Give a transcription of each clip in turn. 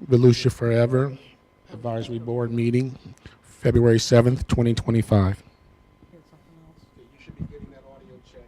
Volusia Forever Advisory Board meeting, February 7th, 2025. You should be getting that audio check.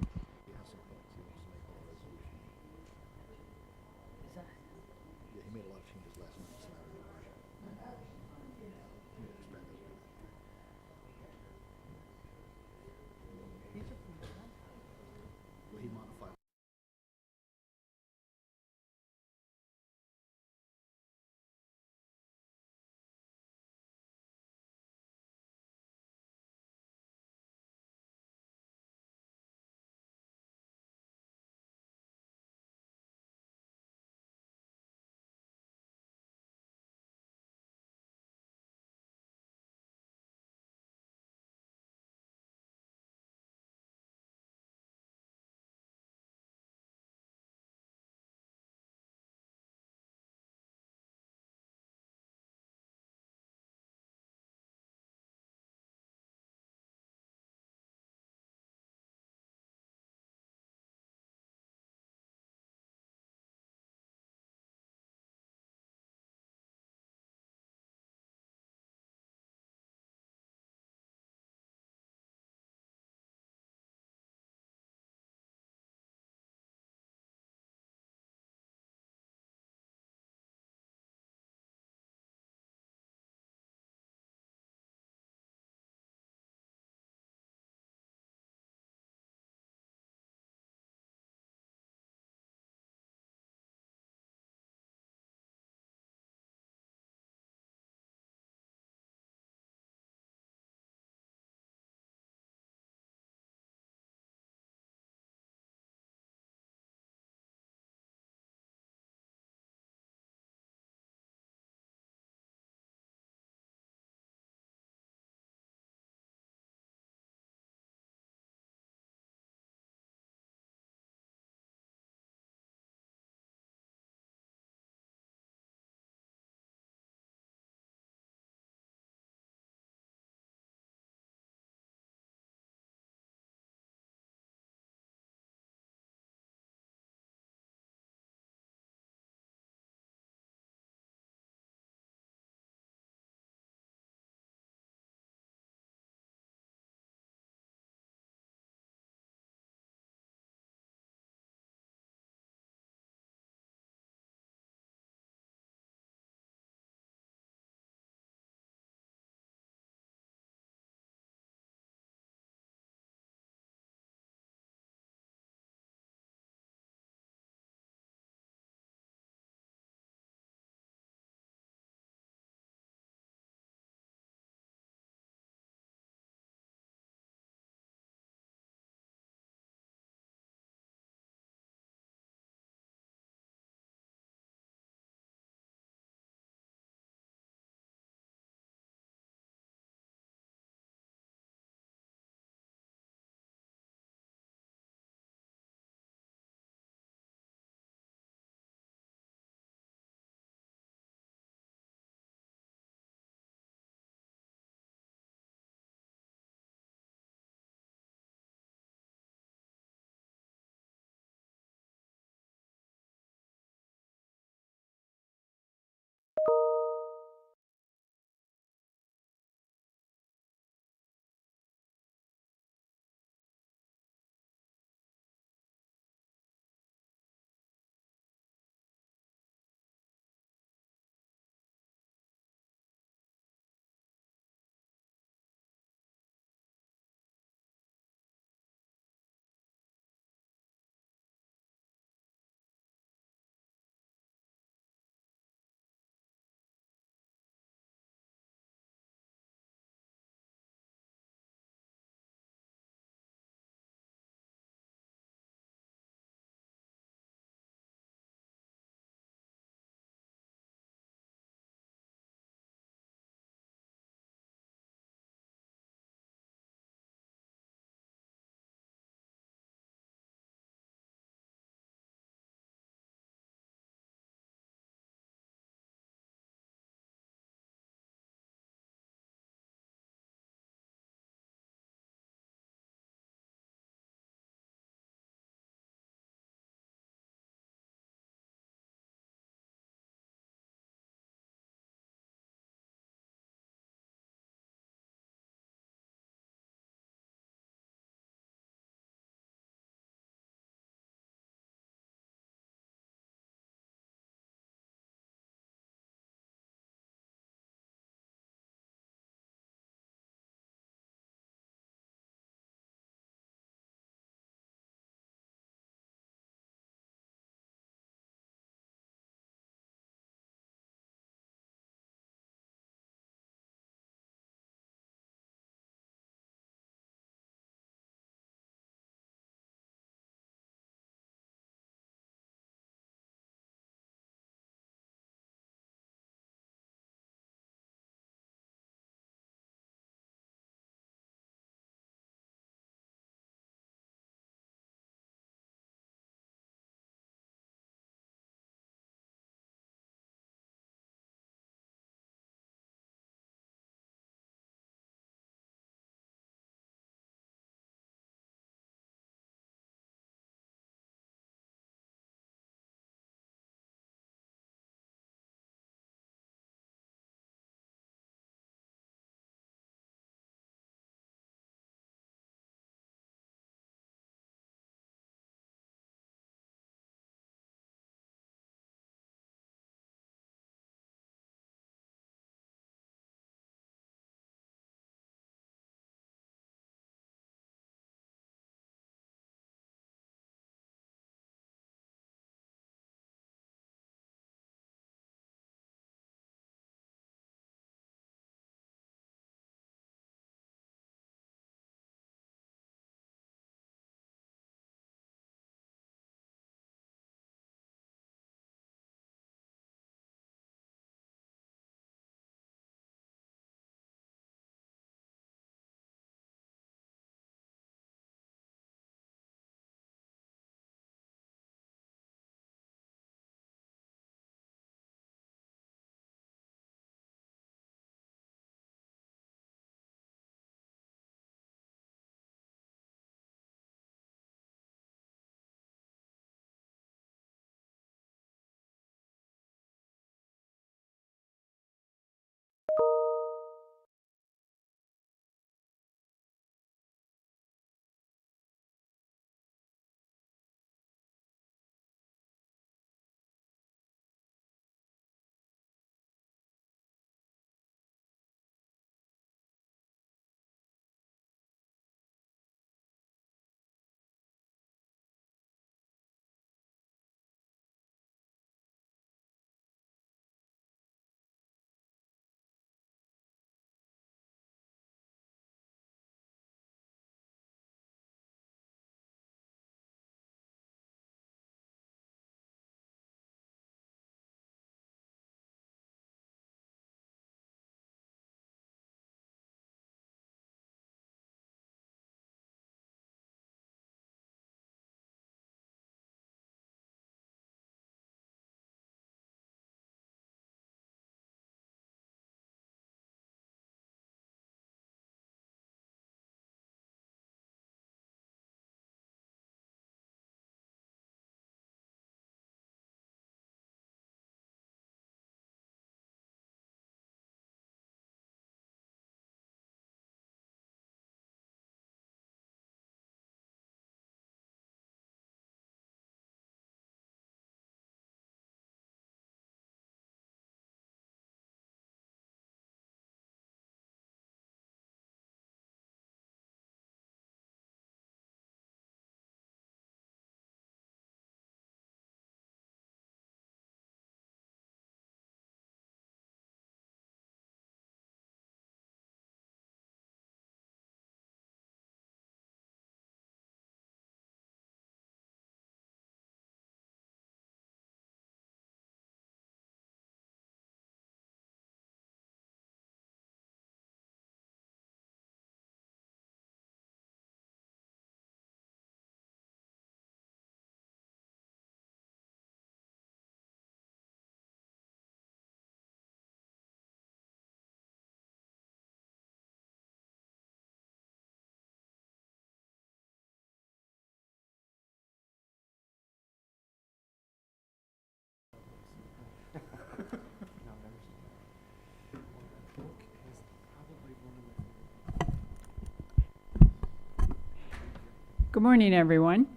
Good morning, everyone.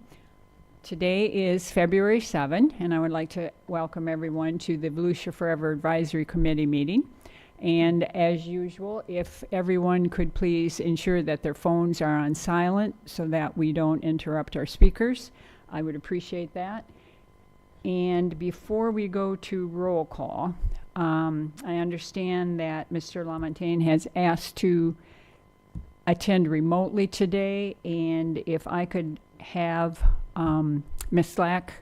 Today is February 7, and I would like to welcome everyone to the Volusia Forever Advisory Committee meeting. And as usual, if everyone could please ensure that their phones are on silent so that we don't interrupt our speakers, I would appreciate that. And before we go to roll call, I understand that Mr. LaMontagne has asked to attend remotely today, and if I could have Ms. Slack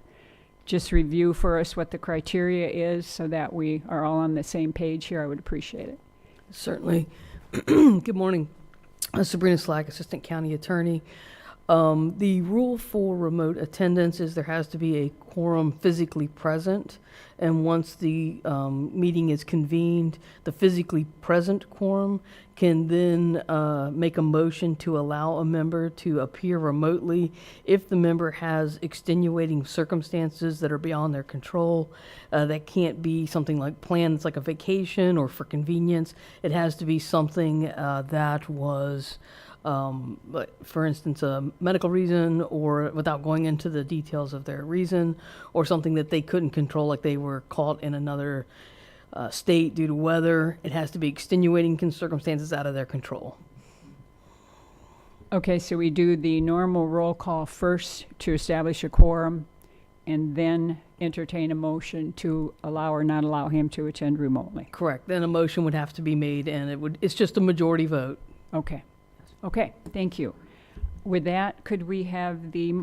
just review for us what the criteria is so that we are all on the same page here, I would appreciate it. Certainly. Good morning. Sabrina Slack, Assistant County Attorney. The rule for remote attendance is there has to be a quorum physically present, and once the meeting is convened, the physically present quorum can then make a motion to allow a member to appear remotely if the member has extenuating circumstances that are beyond their control. That can't be something like plans like a vacation or for convenience. It has to be something that was like, for instance, a medical reason, or without going into the details of their reason, or something that they couldn't control, like they were caught in another state due to weather. It has to be extenuating circumstances out of their control. Okay, so we do the normal roll call first to establish a quorum, and then entertain a motion to allow or not allow him to attend remotely. Correct. Then a motion would have to be made, and it's just a majority vote. Okay. Okay, thank you. With that, could we have the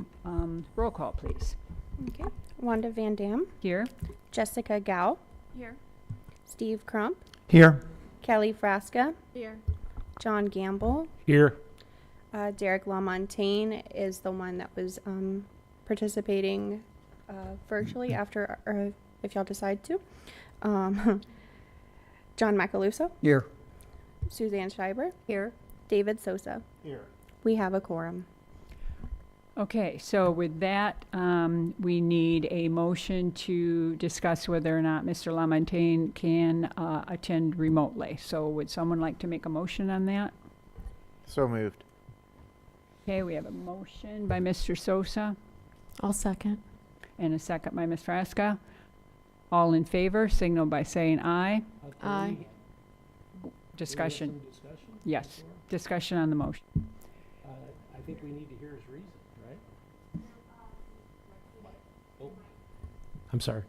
roll call, please? Okay. Wanda Van Dam, Here. Jessica Gao, Here. Steve Crump, Here. Kelly Frasca, Here. John Gamble. Here. Derek LaMontagne is the one that was participating virtually after, if y'all decide to. John Macaluso, Here. Suzanne Schreiber, Here. David Sosa. Here. We have a quorum. Okay, so with that, we need a motion to discuss whether or not Mr. LaMontagne can attend remotely. So would someone like to make a motion on that? So moved. Okay, we have a motion by Mr. Sosa I'll second. and a second by Ms. Frasca. All in favor, signal by saying aye. Aye. Discussion. Yes, discussion on the motion. I think we need to hear his reason, right? Oh, I'm sorry.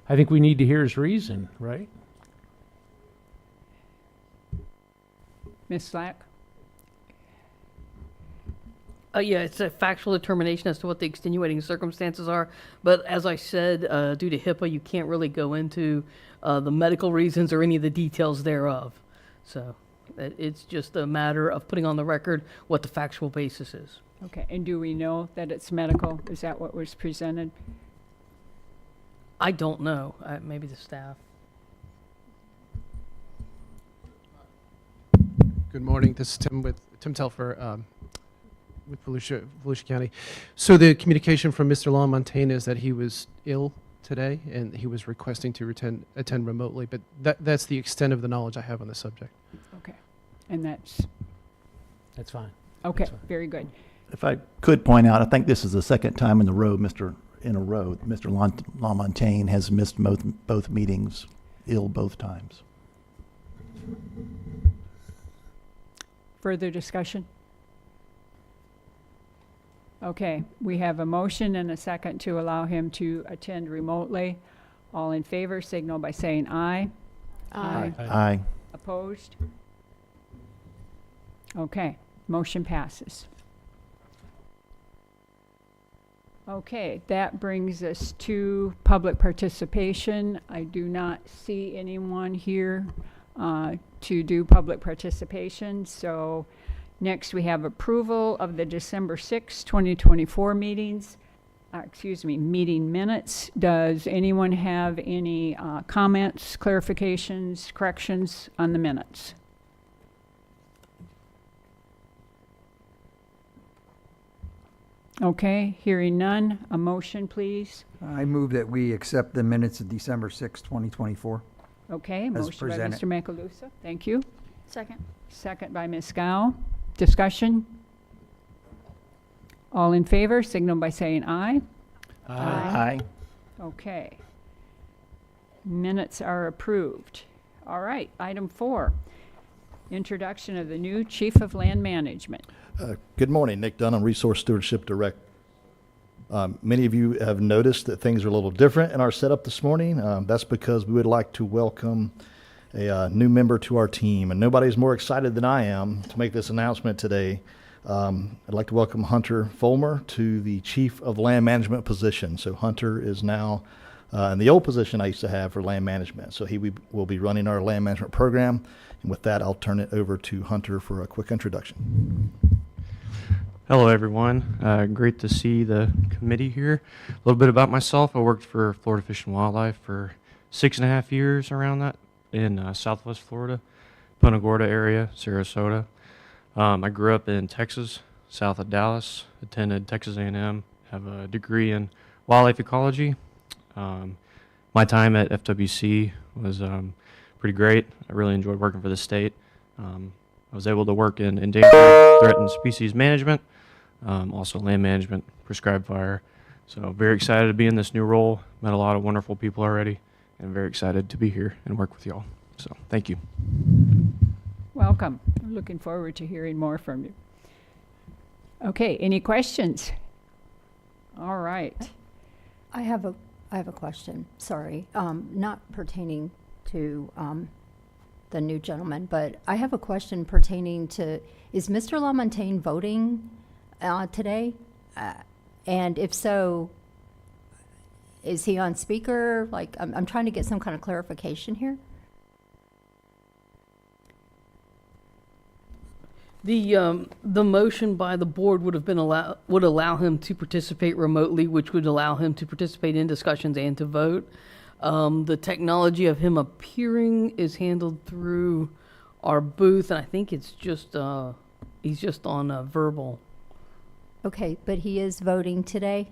I think we need to hear his reason, right? Ms. Slack? Yeah, it's a factual determination as to what the extenuating circumstances are. But as I said, due to HIPAA, you can't really go into the medical reasons or any of the details thereof. So it's just a matter of putting on the record what the factual basis is. Okay, and do we know that it's medical? Is that what was presented? I don't know. Maybe the staff. Good morning. This is Tim Telfer with Volusia County. So the communication from Mr. LaMontagne is that he was ill today and he was requesting to attend remotely, but that's the extent of the knowledge I have on the subject. Okay, and that's, That's fine. okay, That's fine. very good. If I could point out, I think this is the second time in a row Mr. LaMontagne has missed both meetings, ill both times. Further discussion? Okay, we have a motion and a second to allow him to attend remotely. All in favor, signal by saying aye. Aye. Aye. Opposed? Okay, motion passes. Okay, that brings us to public participation. I do not see anyone here to do public participation, so next we have approval of the December 6, 2024 meetings. Meeting minutes. Does anyone have any comments, clarifications, corrections on the minutes? Okay, hearing none, a motion, please. I move that we accept the minutes of December 6, 2024. Okay, As motion by presented. Mr. Macaluso. Thank you. Second. Second by Ms. Gao. Discussion? All in favor, signal by saying aye. Aye. Okay. Minutes are approved. All right, item 4, introduction of the new Chief of Land Management. Good morning, Nick Dunham, Resource Stewardship Director. Many of you have noticed that things are a little different in our setup this morning. That's because we would like to welcome a new member to our team, and nobody's more excited than I am to make this announcement today. I'd like to welcome Hunter Fulmer to the Chief of Land Management position. So Hunter is now in the old position I used to have for land management. So he will be running our land management program. And with that, I'll turn it over to Hunter for a quick introduction. Hello, everyone. Great to see the committee here. A little bit about myself. I worked for Florida Fish and Wildlife for 6.5 years around that in Southwest Florida, Punta Gorda area, Sarasota. I grew up in Texas, south of Dallas, attended Texas A&M, have a degree in wildlife ecology. My time at FWC was pretty great. I really enjoyed working for the state. I was able to work in endangered, threatened species management, also land management, prescribed fire. So very excited to be in this new role. Met a lot of wonderful people already, and very excited to be here and work with y'all. So thank you. Welcome. I'm looking forward to hearing more from you. Okay, any questions? All right. I have a question, sorry, not pertaining to the new gentleman, but I have a question pertaining to, is Mr. LaMontagne voting today? And if so, is he on speaker? Like, I'm trying to get some kind of clarification here. The motion by the board would allow him to participate remotely, which would allow him to participate in discussions and to vote. The technology of him appearing is handled through our booth, and I think it's just he's just on verbal. Okay, but he is voting today?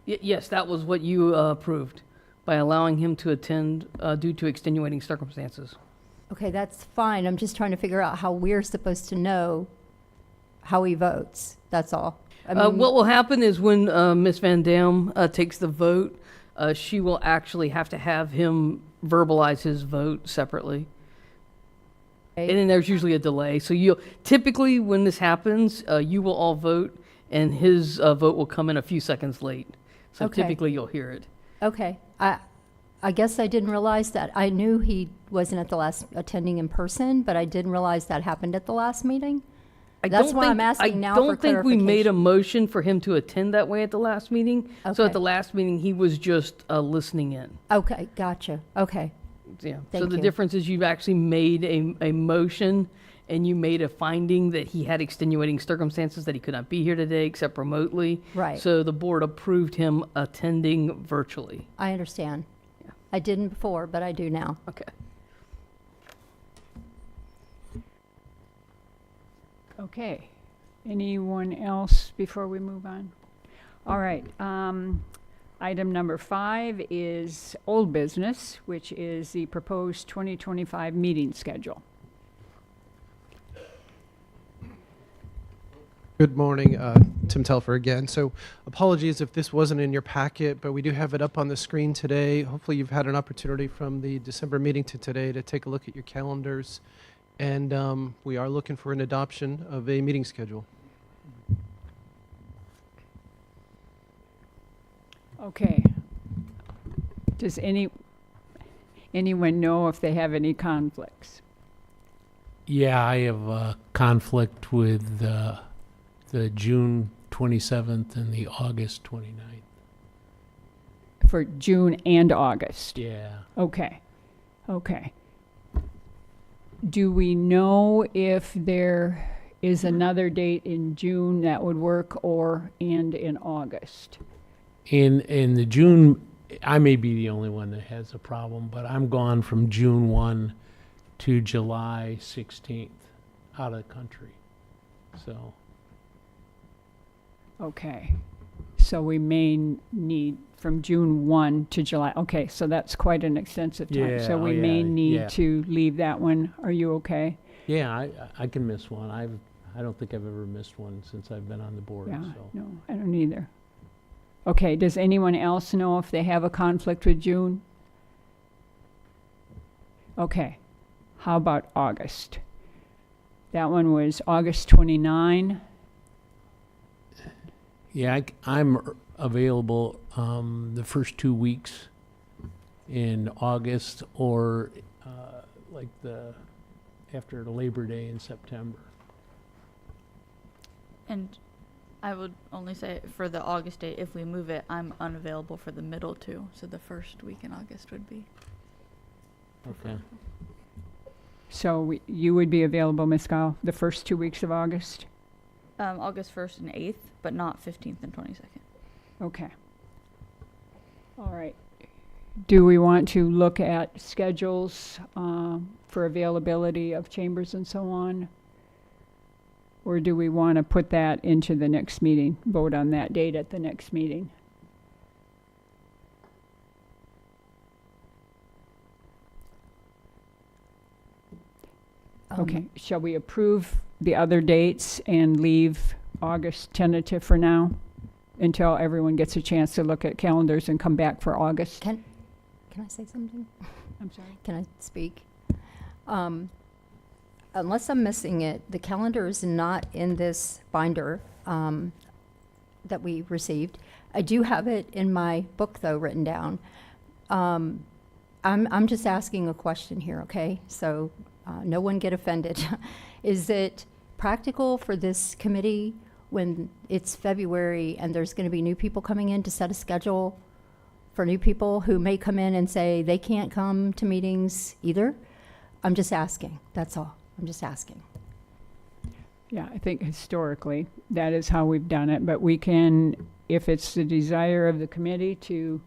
Yes, that was what you approved by allowing him to attend due to extenuating circumstances. Okay, that's fine. I'm just trying to figure out how we're supposed to know how he votes. That's all. I mean, What will happen is when Ms. Van Dam takes the vote, she will actually have to have him verbalize his vote separately. okay, And then there's usually a delay. So typically when this happens, you will all vote, and his vote will come in a few seconds late. So Okay. typically you'll hear it. okay. I guess I didn't realize that. I knew he wasn't at the last attending in person, but I didn't realize that happened at the last meeting. That's why I'm asking now for I don't think we made a clarification. motion for him to attend that way at the last meeting. So Okay. at the last meeting, he was just listening in. Okay, gotcha. Okay, Yeah. So Thank the you. difference is you've actually made a motion, and you made a finding that he had extenuating circumstances that he could not be here today except remotely. right. So the board approved him attending virtually. I understand. Yeah. I didn't before, but I do now. Okay. Okay. Anyone else before we move on? All right. Item number 5 is old business, which is the proposed 2025 meeting schedule. Good morning, Tim Telfer again. So apologies if this wasn't in your packet, but we do have it up on the screen today. Hopefully you've had an opportunity from the December meeting to today to take a look at your calendars. And we are looking for an adoption of a meeting schedule. Okay. Does anyone know if they have any conflicts? Yeah, I have a conflict with the June 27th and the August 29th. For June and August? Yeah. Okay. Okay. Do we know if there is another date in June that would work and in August? In the June, I may be the only one that has a problem, but I'm gone from June 1 to July 16th out of the country. So, Okay. So we may need from June 1 to July. Okay, so that's quite an extensive time. So we may need to leave that one. Are you okay? yeah, I can miss one. I don't think I've ever missed one since I've been on the board, Yeah, so. no, I don't either. Okay, does anyone else know if they have a conflict with June? Okay, how about August? That one was August 29. Yeah, I'm available the first 2 weeks in August or like after Labor Day in September. And I would only say for the August date, if we move it, I'm unavailable for the middle too. So the first week in August would be. Okay. So you would be available, Ms. Gall, the first 2 weeks of August? August 1st and 8th, but not 15th and 22nd. Okay. All right. Do we want to look at schedules for availability of chambers and so on? Or do we want to put that into the next meeting, vote on that date at the next meeting? Okay, shall we approve the other dates and leave August tentative for now until everyone gets a chance to look at calendars and come back for August? Can I say something? I'm sorry. Can I speak? Unless I'm missing it, the calendar is not in this binder that we received. I do have it in my book, though, written down. I'm just asking a question here, okay? So no one get offended. Is it practical for this committee when it's February and there's going to be new people coming in to set a schedule for new people who may come in and say they can't come to meetings either? I'm just asking, that's all. I'm just asking. Yeah, I think historically that is how we've done it, but we can, if it's the desire of the committee to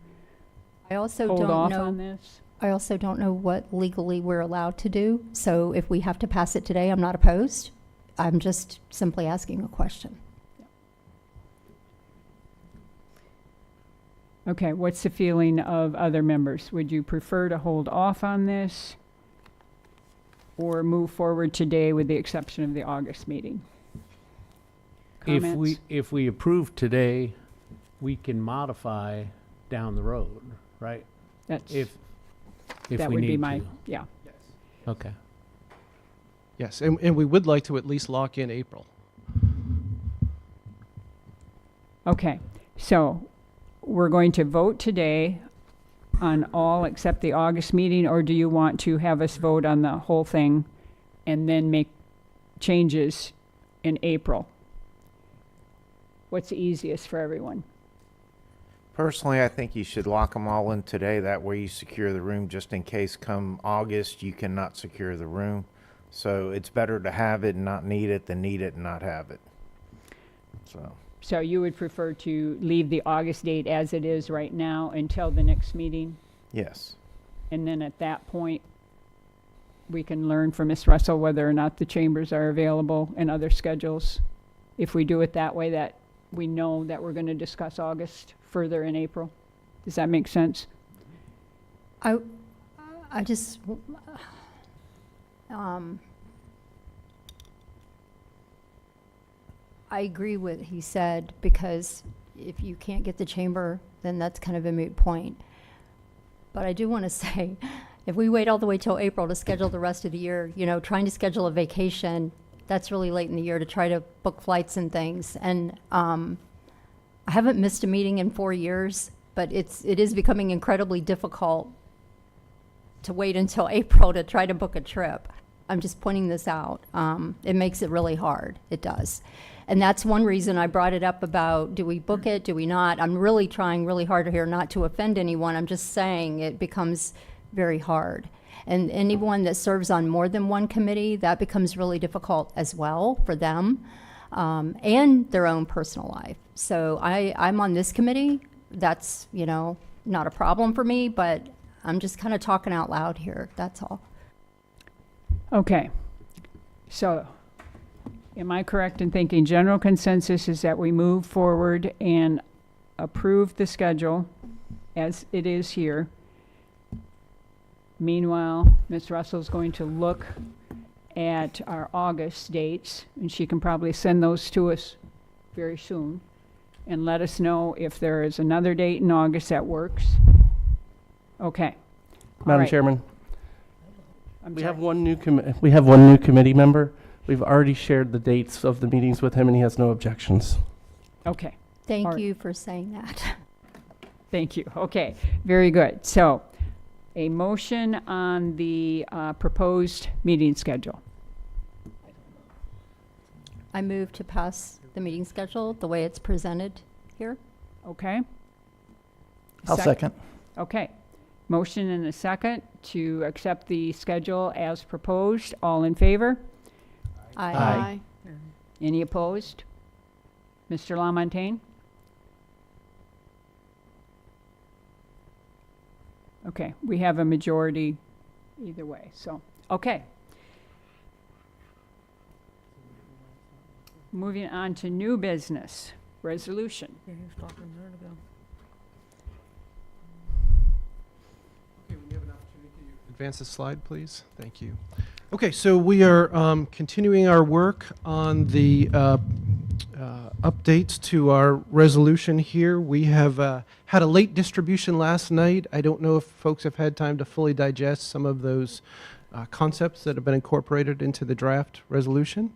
I also hold don't off know. on this. I also don't know what legally we're allowed to do. So if we have to pass it today, I'm not opposed. I'm just simply asking a question. Okay, what's the feeling of other members? Would you prefer to hold off on this or move forward today with the exception of the August meeting? Comments? If we approve today, we can modify down the road, right? That's, If that we would be need my, to. yeah. Okay. Yes, and we would like to at least lock in April. Okay, so we're going to vote today on all except the August meeting, or do you want to have us vote on the whole thing and then make changes in April? What's the easiest for everyone? Personally, I think you should lock them all in today. That way you secure the room just in case come August you cannot secure the room. So it's better to have it and not need it than need it and not have it. So you would prefer to leave the August date as it is right now until the next meeting? Yes. And then at that point, we can learn from Ms. Russell whether or not the chambers are available and other schedules. If we do it that way, that we know that we're going to discuss August further in April. Does that make sense? I just, I agree with what he said, because if you can't get the chamber, then that's kind of a moot point. But I do want to say, if we wait all the way till April to schedule the rest of the year, you know, trying to schedule a vacation, that's really late in the year to try to book flights and things. And I haven't missed a meeting in 4 years, but it is becoming incredibly difficult to wait until April to try to book a trip. I'm just pointing this out. It makes it really hard. It does. And that's one reason I brought it up about, do we book it, do we not? I'm really trying really hard here not to offend anyone. I'm just saying it becomes very hard. And anyone that serves on more than one committee, that becomes really difficult as well for them and their own personal life. So I'm on this committee. That's, you know, not a problem for me, but I'm just kind of talking out loud here. That's all. Okay. So am I correct in thinking general consensus is that we move forward and approve the schedule as it is here? Meanwhile, Ms. Russell's going to look at our August dates, and she can probably send those to us very soon, and let us know if there is another date in August that works. Okay. All Madam right. Chairman, I'm we sorry. have one new committee member. We've already shared the dates of the meetings with him, and he has no objections. Okay. All Thank right. you for saying that. Thank you. Okay, very good. So, a motion on the proposed meeting schedule. I move to pass the meeting schedule the way it's presented here. Okay? I'll second. Okay. Motion and a second to accept the schedule as proposed. All in favor? Aye. Any opposed? Mr. Lamontagne? Okay, we have a majority either way, so, okay. Moving on to new business, resolution. Yeah, he was talking a minute ago. Okay, when you have an opportunity, can you advance the slide, please? Thank you. Okay, so we are continuing our work on the updates to our resolution here. We have had a late distribution last night. I don't know if folks have had time to fully digest some of those concepts that have been incorporated into the draft resolution.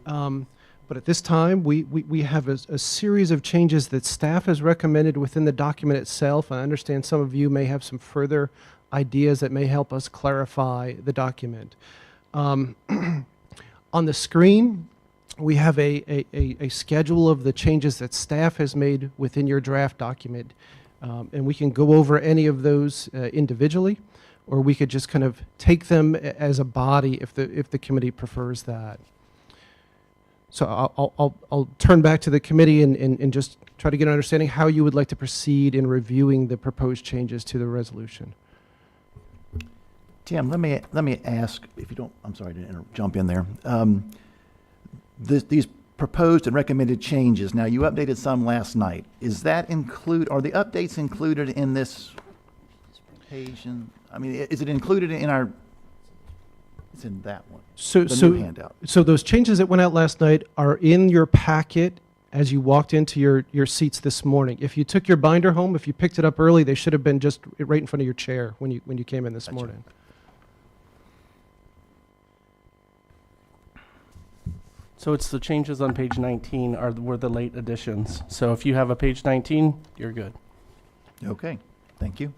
But at this time, we have a series of changes that staff has recommended within the document itself. And I understand some of you may have some further ideas that may help us clarify the document. On the screen, we have a schedule of the changes that staff has made within your draft document. And we can go over any of those individually, or we could just kind of take them as a body if the committee prefers that. So I'll turn back to the committee and just try to get an understanding how you would like to proceed in reviewing the proposed changes to the resolution. Tim, let me ask, if you don't, I'm sorry to jump in there. These proposed and recommended changes, now you updated some last night. Are the updates included in this page? I mean, is it included in our, it's in that one, the new handout? So those changes that went out last night are in your packet as you walked into your seats this morning. If you took your binder home, if you picked it up early, they should have been just right in front of your chair when you came in this Gotcha. morning. So it's the changes on page 19 were the late additions. So if you have a page 19, you're good. Okay, thank you.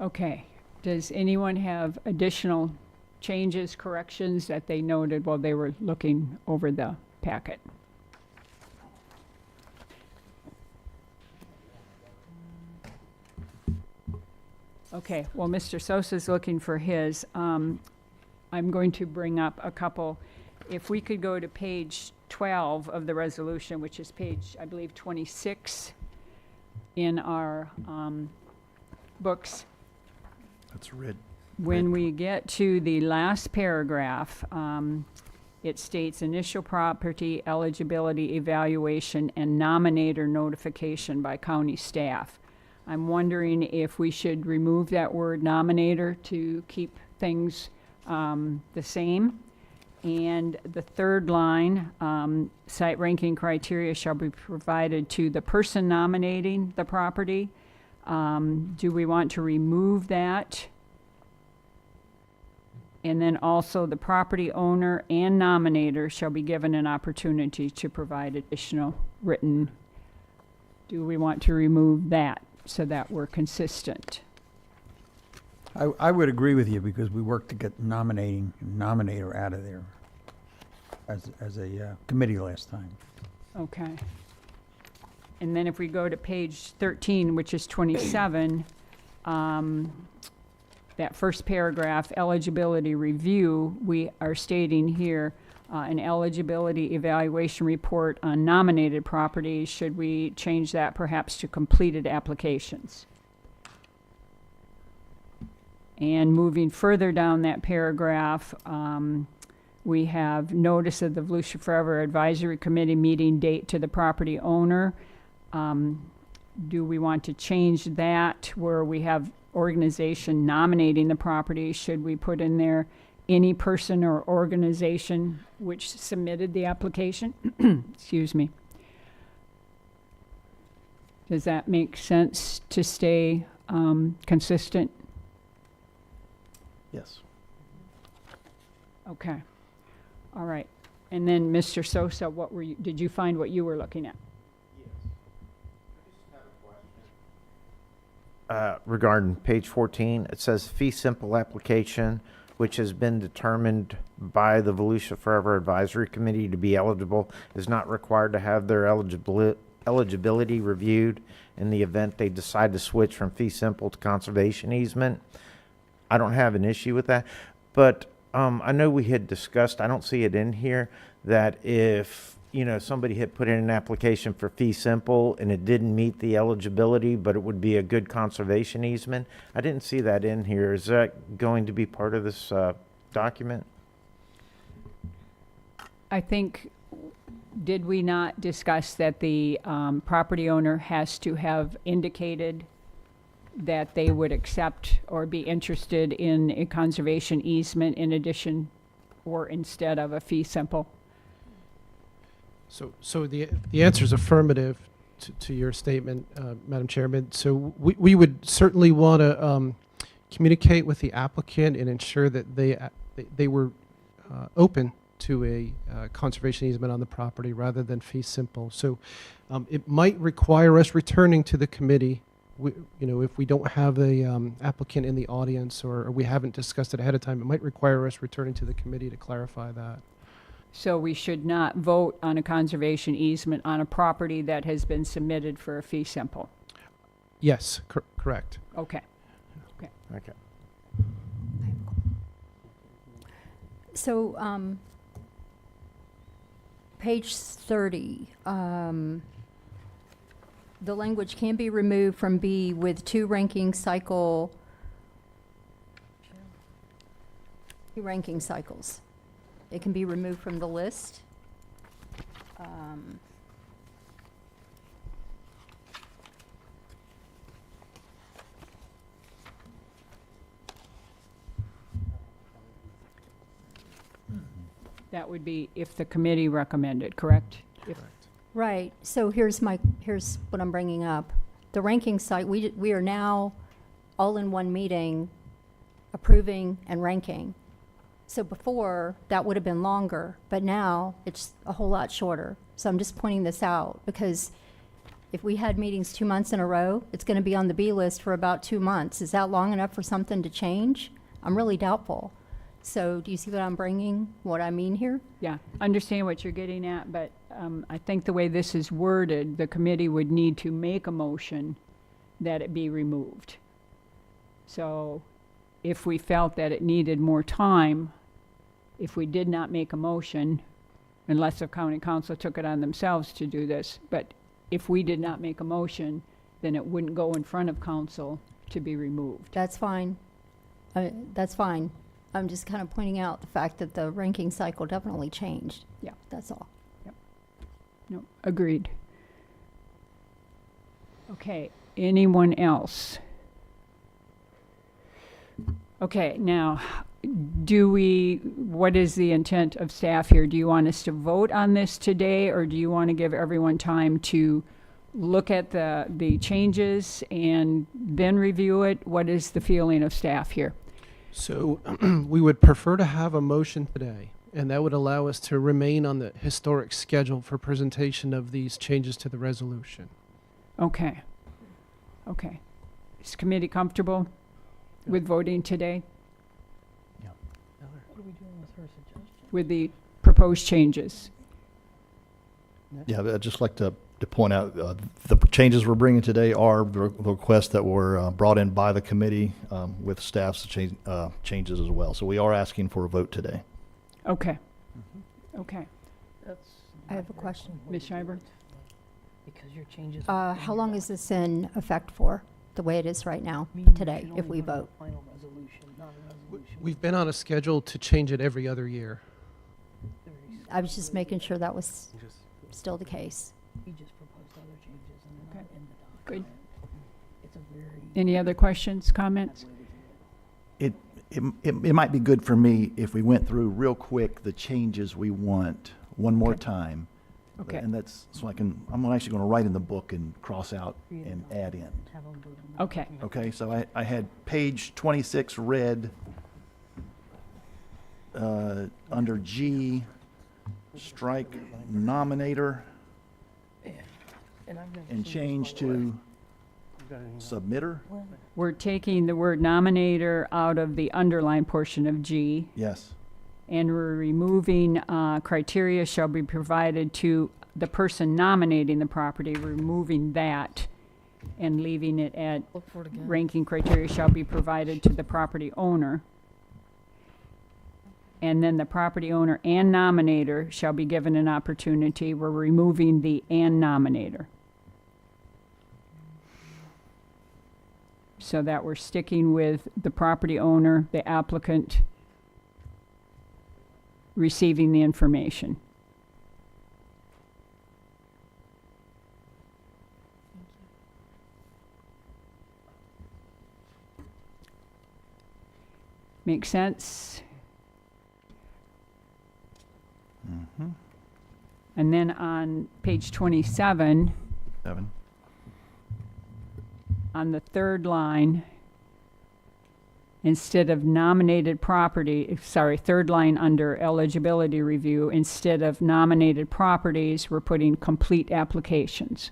Okay, does anyone have additional changes, corrections that they noted while they were looking over the packet? Okay, well, Mr. Sosa's looking for his. I'm going to bring up a couple. If we could go to page 12 of the resolution, which is page, I believe, 26 in our books. That's red. When we get to the last paragraph, it states initial property eligibility evaluation and nominator notification by county staff. I'm wondering if we should remove that word nominator to keep things the same. And the third line, site ranking criteria shall be provided to the person nominating the property. Do we want to remove that? And then also the property owner and nominator shall be given an opportunity to provide additional written. Do we want to remove that so that we're consistent? I would agree with you because we worked to get nominator out of there as a committee last time. Okay. And then if we go to page 13, which is 27, that first paragraph, eligibility review, we are stating here an eligibility evaluation report on nominated properties. Should we change that perhaps to completed applications? And moving further down that paragraph, we have notice of the Volusia Forever Advisory Committee meeting date to the property owner. Do we want to change that where we have organization nominating the property, should we put in there any person or organization which submitted the application? Excuse me. Does that make sense to stay consistent? Yes. Okay. All right. And then, Mr. Sosa, what were you, did you find what you were looking at? Regarding page 14, it says fee simple application, which has been determined by the Volusia Forever Advisory Committee to be eligible, is not required to have their eligibility reviewed in the event they decide to switch from fee simple to conservation easement. I don't have an issue with that, but I know we had discussed, I don't see it in here, that if somebody had put in an application for fee simple and it didn't meet the eligibility, but it would be a good conservation easement. I didn't see that in here. Is that going to be part of this document? I think, did we not discuss that the property owner has to have indicated that they would accept or be interested in a conservation easement in addition or instead of a fee simple? So the answer is affirmative to your statement, Madam Chairman. So we would certainly want to communicate with the applicant and ensure that they were open to a conservation easement on the property rather than fee simple. So it might require us returning to the committee, if we don't have the applicant in the audience or we haven't discussed it ahead of time. It might require us returning to the committee to clarify that. So we should not vote on a conservation easement on a property that has been submitted for a fee simple? Yes, correct. Okay. Okay. So, page 30, the language can be removed from B with two ranking cycles. It can be removed from the list. That would be if the committee recommended, correct? Right. So here's what I'm bringing up. The ranking site, we are now all in one meeting approving and ranking. So before, that would have been longer, but now it's a whole lot shorter. So I'm just pointing this out because if we had meetings 2 months in a row, it's going to be on the B list for about 2 months. Is that long enough for something to change? I'm really doubtful. So do you see what I mean here? Yeah, understand what you're getting at, but I think the way this is worded, the committee would need to make a motion that it be removed. So if we felt that it needed more time, if we did not make a motion, unless the county council took it on themselves to do this, but if we did not make a motion, then it wouldn't go in front of council to be removed. That's fine. That's fine. I'm just kind of pointing out the fact that the ranking cycle definitely changed. Yeah. That's all. Yep. No, agreed. Okay, anyone else? Okay, now, what is the intent of staff here? Do you want us to vote on this today, or do you want to give everyone time to look at the changes and then review it? What is the feeling of staff here? So we would prefer to have a motion today, and that would allow us to remain on the historic schedule for presentation of these changes to the resolution. Okay. Okay. Is committee comfortable with voting today? What are we doing with her suggestion? With the proposed changes? Yeah, I'd just like to point out the changes we're bringing today are the requests that were brought in by the committee with staff's changes as well. So we are asking for a vote today. Okay. Okay. I have a question. Ms. Schreiber? Because your changes. How long is this in effect for, the way it is right now, today, if we vote? Final resolution, not a resolution. We've been on a schedule to change it every other year. I was just making sure that was still the case. He just proposed other changes and they're not in the Good. document. If Any other questions, comments? It might be good for me if we went through real quick the changes we want one more time. Okay. And that's, so I'm actually going to write in the book and cross out and add in. Okay. Okay, so I had page 26 red, under G, strike nominator and change to submitter? We're taking the word nominator out of the underlined portion of G, Yes. and we're removing criteria shall be provided to the person nominating the property, removing that and leaving it at ranking criteria shall be provided to the property owner. And then the property owner and nominator shall be given an opportunity. We're removing the and nominator. So that we're sticking with the property owner, the applicant receiving the information. Make sense? Mm-hmm. And then on page 27, 7. on the third line, instead of nominated property, third line under eligibility review, instead of nominated properties, we're putting complete applications.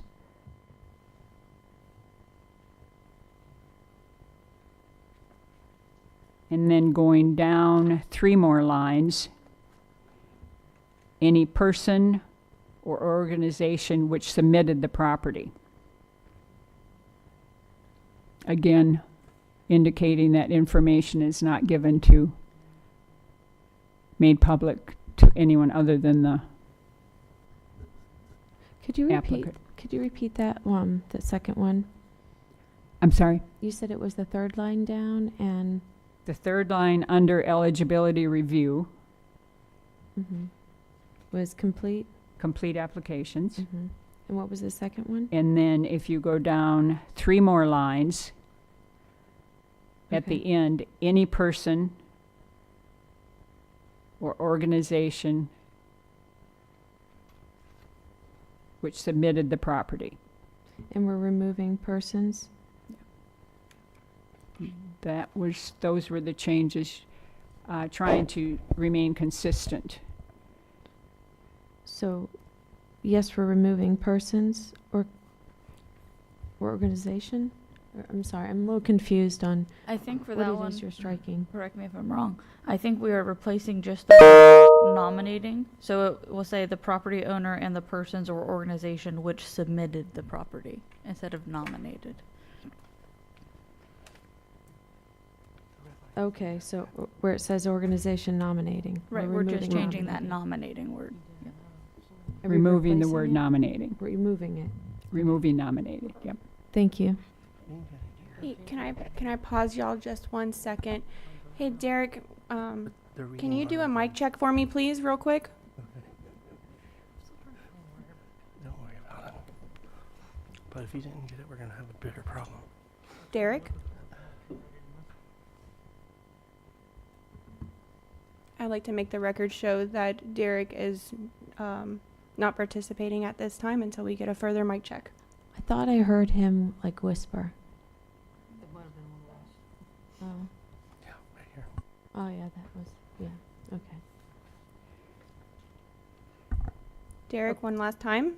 And then going down 3 more lines, any person or organization which submitted the property. Again, indicating that information is not given to, made public to anyone other than the Could you repeat? applicant. Could you repeat that the second one? I'm sorry? You said it was the third line down and The third line under eligibility review, was complete. complete applications. And what was the second one? And then if you go down 3 more lines, at Okay. the end, any person or organization which submitted the property. And we're removing persons. Those were the changes, trying to remain consistent. So, yes, we're removing persons or organization. I'm sorry, I'm a little confused on I think for what that it one, is you're striking. correct me if I'm wrong, I think we are replacing just the word nominating. So it will say the property owner and the persons or organization which submitted the property instead of nominated. Okay, so where it says organization nominating. Right, we're just removing changing that nominating. nominating word. Are we Removing the replacing word it? nominating. Removing it. Removing nominated, yep. Thank you. Hey, can I pause y'all just 1 second? Hey, Derek, can you do a mic check for me, please, real quick? Don't worry about it. But if you didn't get it, we're going to have a bigger problem. Derek? I'd like to make the record show that Derek is not participating at this time until we get a further mic check. I thought I heard him like whisper. Oh. Yeah, right here. Oh yeah, that was, yeah, okay. Derek, one last time.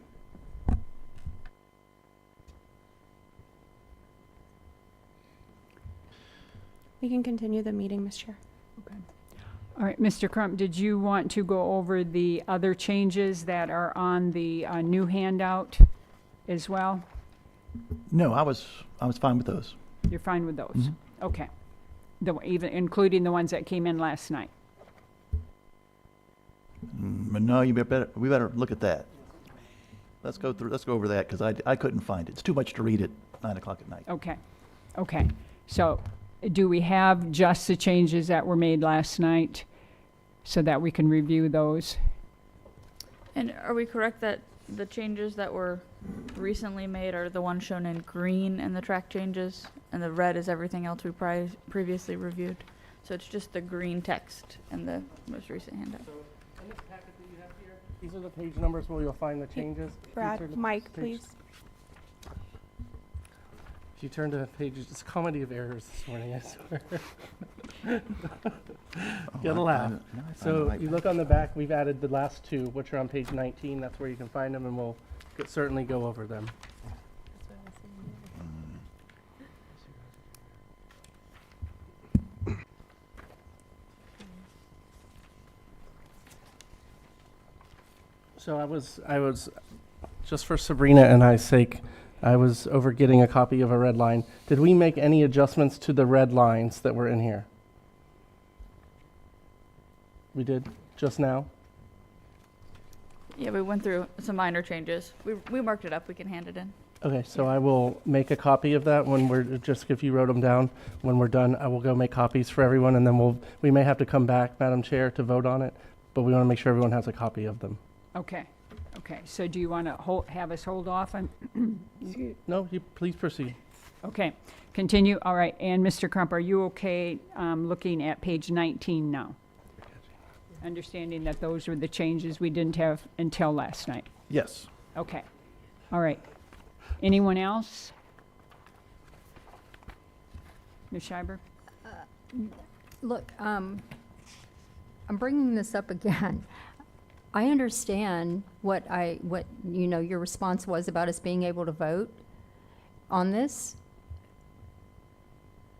We can continue the meeting, Ms. Chair. All right, Mr. Crump, did you want to go over the other changes that are on the new handout as well? No, I was fine with those. You're fine with those? Mhm. Okay. Even including the ones that came in last night? But no, we better look at that. Let's go over that, because I couldn't find it. It's too much to read at 9 o'clock at night. Okay, okay. So do we have just the changes that were made last night so that we can review those? And are we correct that The changes that were recently made are the ones shown in green in the track changes, and the red is everything else we previously reviewed. So it's just the green text in the most recent handout. So in this packet that you have here, these are the page numbers where you'll find the changes. If you turn Brad, to Mike, page- please. If you turn to pages, it's a comedy of errors this morning, I swear. Get a laugh. So you look on the back, we've added the last two, which are on page 19. That's where you can find them, and we'll certainly go over them. So I was, just for Sabrina and I's sake, I was over getting a copy of a red line. Did we make any adjustments to the red lines that were in here? We did, just now? Yeah, we went through some minor changes. We marked it up. We can hand it in. Okay, so I will make a copy of that when we're, just if you wrote them down, when we're done, I will go make copies for everyone, and then we may have to come back, Madam Chair, to vote on it, but we want to make sure everyone has a copy of them. Okay, okay. So do you want to have us hold off on? No, you please proceed. Okay, continue. All right. And Mr. Crump, are you okay looking at page 19 now? Understanding that those were the changes we didn't have until last night. Yes. Okay. All right. Anyone else? Ms. Schreiber? Look, I'm bringing this up again. I understand what your response was about us being able to vote on this,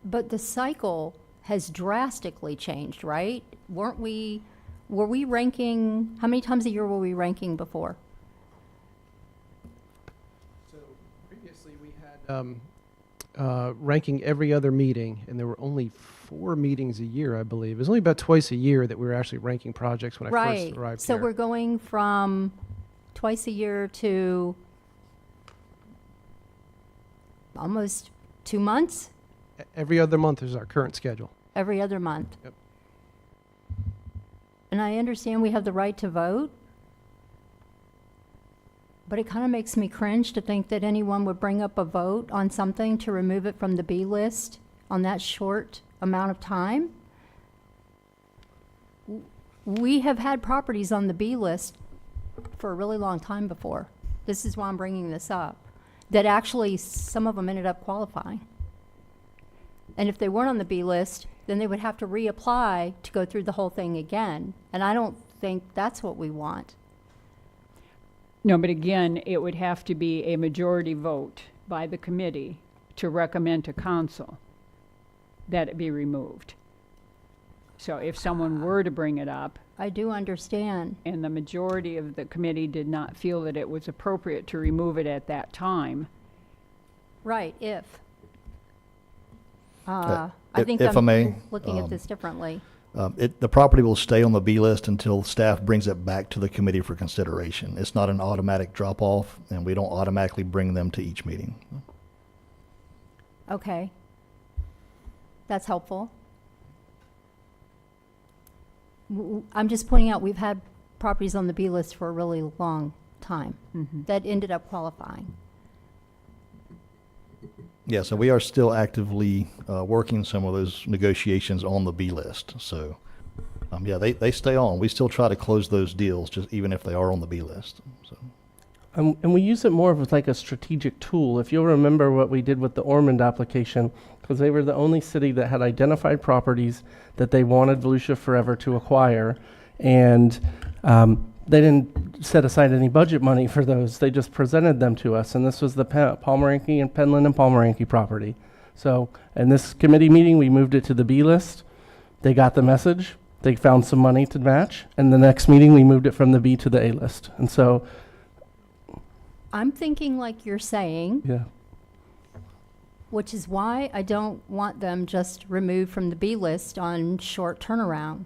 but the cycle has drastically changed, right? Were we ranking, how many times a year were we ranking before? So previously we had ranking every other meeting, and there were only 4 meetings a year, I believe. It was only about twice a year that we were actually ranking projects when I first arrived So here. we're going from twice a year to almost 2 months, Every other month is our current schedule. every other month. Yep. And I understand we have the right to vote, but it kind of makes me cringe to think that anyone would bring up a vote on something to remove it from the B list on that short amount of time. We have had properties on the B list for a really long time before. This is why I'm bringing this up, that actually some of them ended up qualifying. And if they weren't on the B list, then they would have to reapply to go through the whole thing again. And I don't think that's what we want. No, but again, it would have to be a majority vote by the committee to recommend to council that it be removed. So if someone were to bring it up, I do understand. and the majority of the committee did not feel that it was appropriate to remove it at that time, Right, if. if I think I may, I'm looking at this differently. The property will stay on the B list until staff brings it back to the committee for consideration. It's not an automatic drop-off, and we don't automatically bring them to each meeting. Okay. That's helpful. I'm just pointing out, we've had properties on the B list for a really long time that ended up qualifying. Yeah, so we are still actively working some of those negotiations on the B list. So, yeah, they stay on. We still try to close those deals, just even if they are on the B list. So. And we use it more of like a strategic tool. If you'll remember what we did with the Ormond application, because they were the only city that had identified properties that they wanted Volusia Forever to acquire, and they didn't set aside any budget money for those. They just presented them to us, and this was the Palmeranke and Penland and Palmeranke property. So in this committee meeting, we moved it to the B list. They got the message. They found some money to match, and the next meeting, we moved it from the B to the A list. And so, I'm thinking like you're saying, yeah. which is why I don't want them just removed from the B list on short turnaround.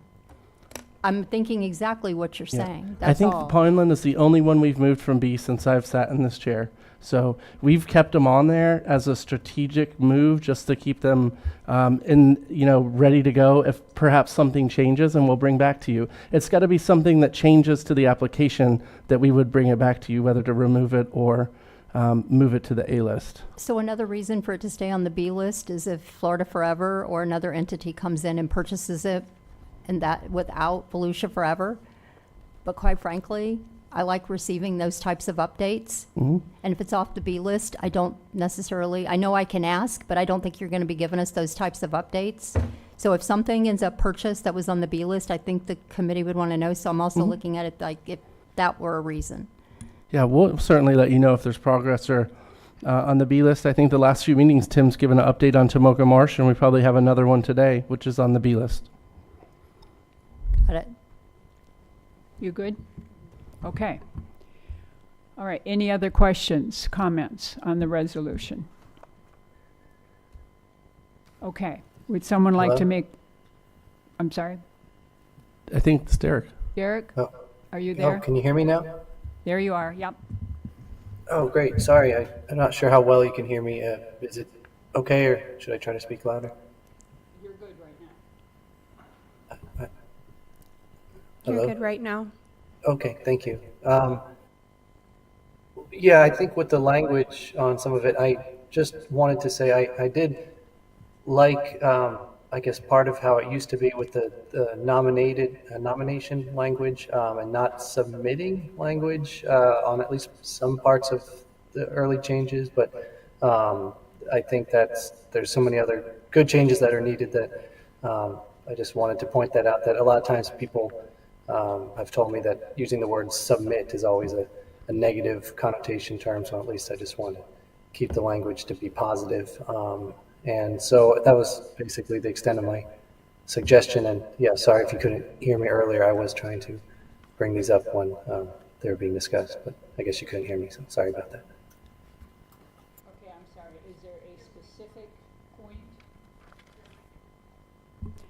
I'm thinking exactly what you're Yeah. saying. I That's think all. Pineland is the only one we've moved from B since I've sat in this chair. So we've kept them on there as a strategic move just to keep them ready to go if perhaps something changes, and we'll bring back to you. It's got to be something that changes to the application that we would bring it back to you, whether to remove it or move it to the A list. So another reason for it to stay on the B list is if Florida Forever or another entity comes in and purchases it, and that without Volusia Forever. But quite frankly, I like receiving those types of updates. Mm-hmm. And if it's off the B list, I don't necessarily, I know I can ask, but I don't think you're going to be giving us those types of updates. So if something ends up purchased that was on the B list, I think the committee would want to know. So I'm also looking at it like if that were a reason. Yeah, we'll certainly let you know if there's progress or on the B list. I think the last few meetings, Tim's given an update on Tomoka Marsh, and we probably have another one today, which is on the B list. Got it. You good? Okay. All right, any other questions, comments on the resolution? Okay, would someone like to Hello? make, I'm sorry, I think it's Derek. Derek? Oh. Are you Oh, there? can you hear me now? There you are, yep. Oh, great. Sorry, I'm not sure how well you can hear me. Is it okay, or should I try to speak louder? You're good right now. You're Hello? good right now. Okay, thank you. Yeah, I think with the language on some of it, I just wanted to say I did like, I guess, part of how it used to be with the nomination language and not submitting language on at least some parts of the early changes. But I think there's so many other good changes that are needed that I just wanted to point that out, that a lot of times people have told me that using the word submit is always a negative connotation term, so at least I just want to keep the language to be positive. And so that was basically the extent of my suggestion. And yeah, sorry if you couldn't hear me earlier. I was trying to bring these up when they were being discussed, but I guess you couldn't hear me, so sorry about that. Okay, I'm sorry, is there a specific point?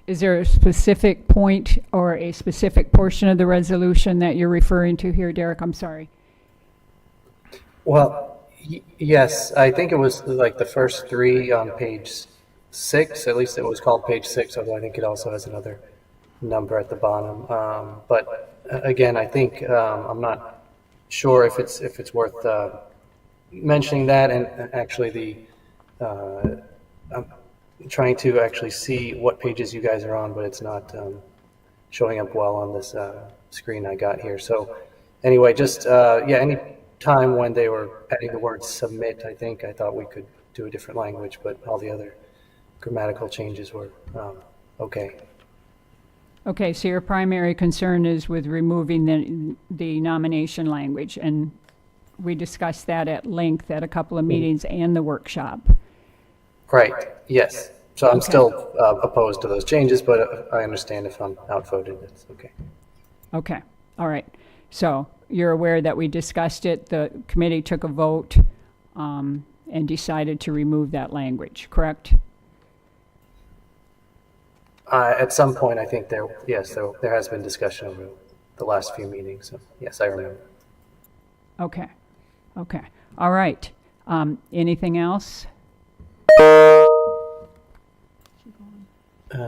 Is there a specific point or a specific portion of the resolution that you're referring to here, Derek? I'm sorry. Well, yes, I think it was like the first three on page 6. At least it was called page 6, although I think it also has another number at the bottom. But again, I think I'm not sure if it's worth mentioning that. And actually, I'm trying to actually see what pages you guys are on, but it's not showing up well on this screen I got here. So anyway, just yeah, any time when they were adding the word submit, I thought we could do a different language, but all the other grammatical changes were okay. Okay, so your primary concern is with removing the nomination language, and we discussed that at length at a couple of meetings and the workshop. Right, yes. So I'm Okay. still opposed to those changes, but I understand if I'm outvoted, it's okay. Okay, all right. So you're aware that we discussed it, the committee took a vote and decided to remove that language, correct? At some point, I think there has been discussion over the last few meetings, so yes, I remember. Okay, okay, all right. Anything else?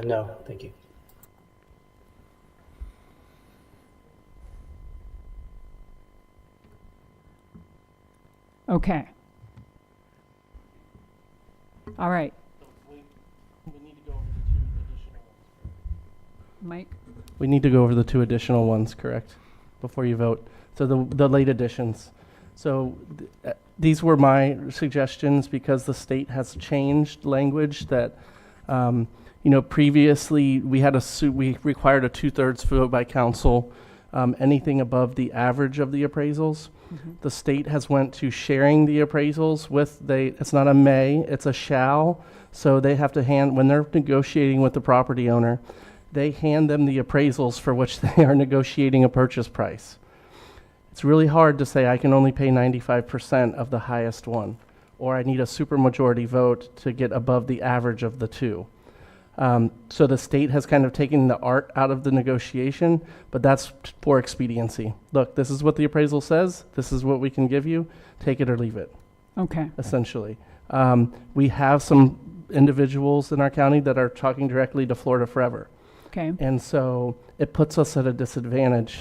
No, thank you. Okay. All right. Mike? We need to go over the 2 additional ones, correct, before you vote. So the late additions. So these were my suggestions because the state has changed language that, previously we required a 2/3 vote by council, anything above the average of the appraisals. Mm-hmm. The state has went to sharing the appraisals it's not a may, it's a shall. So they have to when they're negotiating with the property owner, they hand them the appraisals for which they are negotiating a purchase price. It's really hard to say I can only pay 95% of the highest one, or I need a supermajority vote to get above the average of the two. So the state has kind of taken the art out of the negotiation, but that's for expediency. Look, this is what the appraisal says. This is what we can give you. Take it or leave it, Okay, essentially. We have some individuals in our county that are talking directly to Florida Forever. okay, And so it puts us at a disadvantage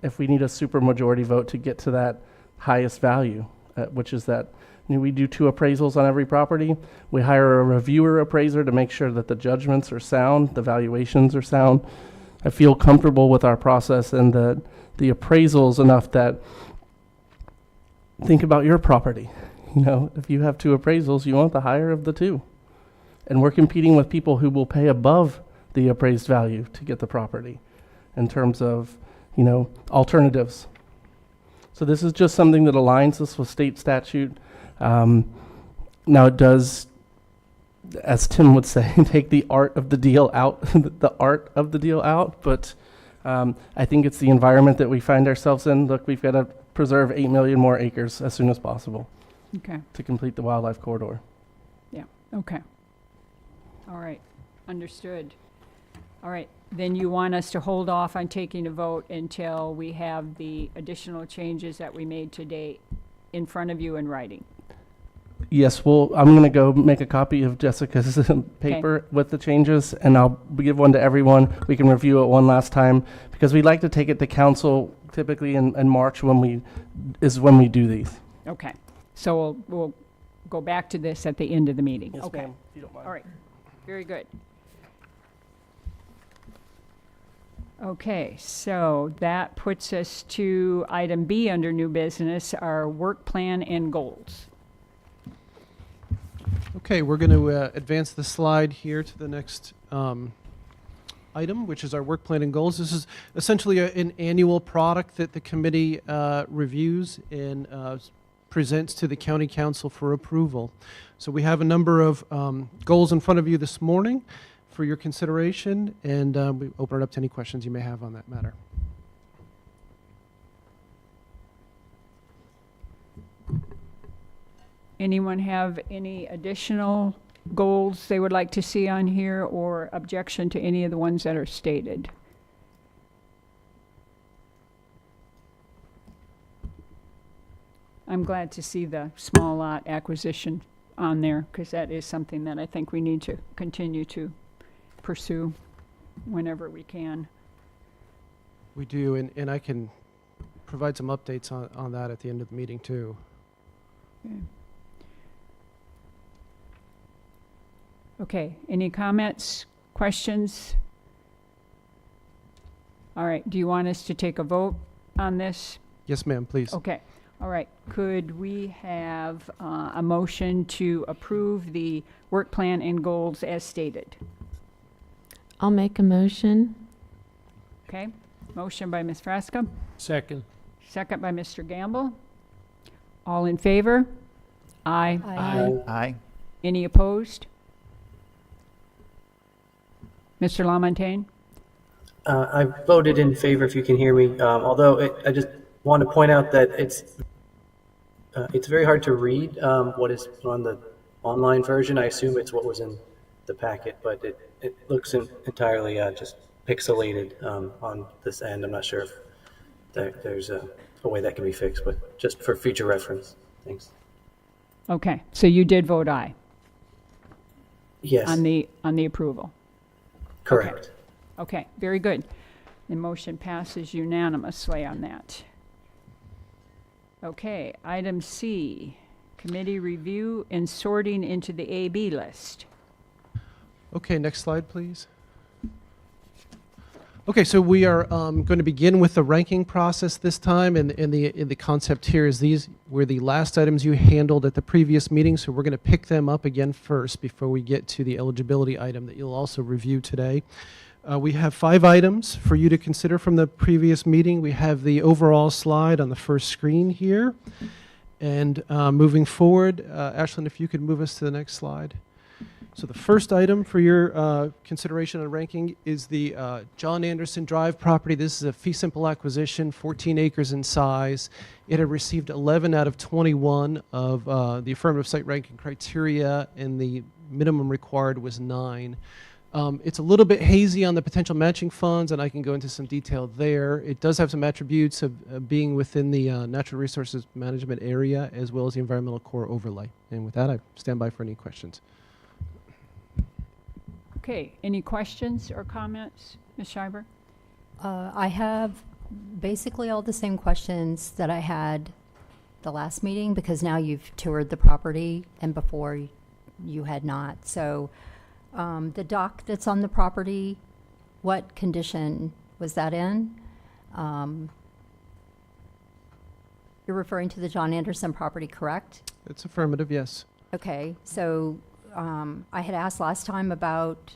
if we need a supermajority vote to get to that highest value, which is that we do 2 appraisals on every property. We hire a reviewer appraiser to make sure that the judgments are sound, the valuations are sound. I feel comfortable with our process and the appraisals enough that think about your property. You know, if you have 2 appraisals, you want the higher of the 2. And we're competing with people who will pay above the appraised value to get the property in terms of, you know, alternatives. So this is just something that aligns us with state statute. Now it does, as Tim would say, take the art of the deal out, the art of the deal out, but I think it's the environment that we find ourselves in. Look, we've got to preserve 8 million more acres as soon as possible okay, to complete the wildlife corridor. yeah, okay. All right, understood. All right, then you want us to hold off on taking a vote until we have the additional changes that we made today in front of you in writing? Yes, well, I'm going to go make a copy of Jessica's paper with the changes, and I'll give one to everyone. We can review it one last time, because we'd like to take it to council typically in March when we do these. Okay, so we'll go back to this at the end of the meeting. Yes, Okay, ma'am, if you don't mind. all right, very good. Okay, so that puts us to item B under new business, our work plan and goals. Okay, we're going to advance the slide here to the next item, which is our work plan and goals. This is essentially an annual product that the committee reviews and presents to the county council for approval. So we have a number of goals in front of you this morning for your consideration, and we open it up to any questions you may have on that matter. Anyone have any additional goals they would like to see on here or objection to any of the ones that are stated? I'm glad to see the small lot acquisition on there, because that is something that I think we need to continue to pursue whenever we can. We do, and I can provide some updates on that at the end of the meeting too. Okay. Okay, any comments, questions? All right, do you want us to take a vote on this? Yes, ma'am, please. Okay, all right. Could we have a motion to approve the work plan and goals as stated? I'll make a motion. Okay, motion by Ms. Frasca, Second. second by Mr. Gamble. All in favor? Aye. Aye. Any opposed? Mr. Lamontagne? I voted in favor, if you can hear me, although I just want to point out that it's very hard to read what is on the online version. I assume it's what was in the packet, but it looks entirely just pixelated on this end. I'm not sure if there's a way that can be fixed, but just for future reference. Thanks. Okay, so you did vote aye Yes, on the approval? correct. Okay, very good. The motion passes unanimously on that. Okay, item C, committee review and sorting into the AB list. Okay, next slide, please. Okay, so we are going to begin with the ranking process this time, and the concept here is these were the last items you handled at the previous meeting, so we're going to pick them up again first before we get to the eligibility item that you'll also review today. We have 5 items for you to consider from the previous meeting. We have the overall slide on the first screen here, and moving forward, Ashlyn, if you could move us to the next slide. So the first item for your consideration and ranking is the John Anderson Drive property. This is a fee simple acquisition, 14 acres in size. It had received 11 out of 21 of the affirmative site ranking criteria, and the minimum required was 9. It's a little bit hazy on the potential matching funds, and I can go into some detail there. It does have some attributes of being within the natural resources management area as well as the environmental core overlay. And with that, I stand by for any questions. Okay, any questions or comments, Ms. Schreiber? I have basically all the same questions that I had the last meeting, because now you've toured the property and before you had not. So the dock that's on the property, what condition was that in? You're referring to the John Anderson property, correct? It's affirmative, yes. Okay, so I had asked last time about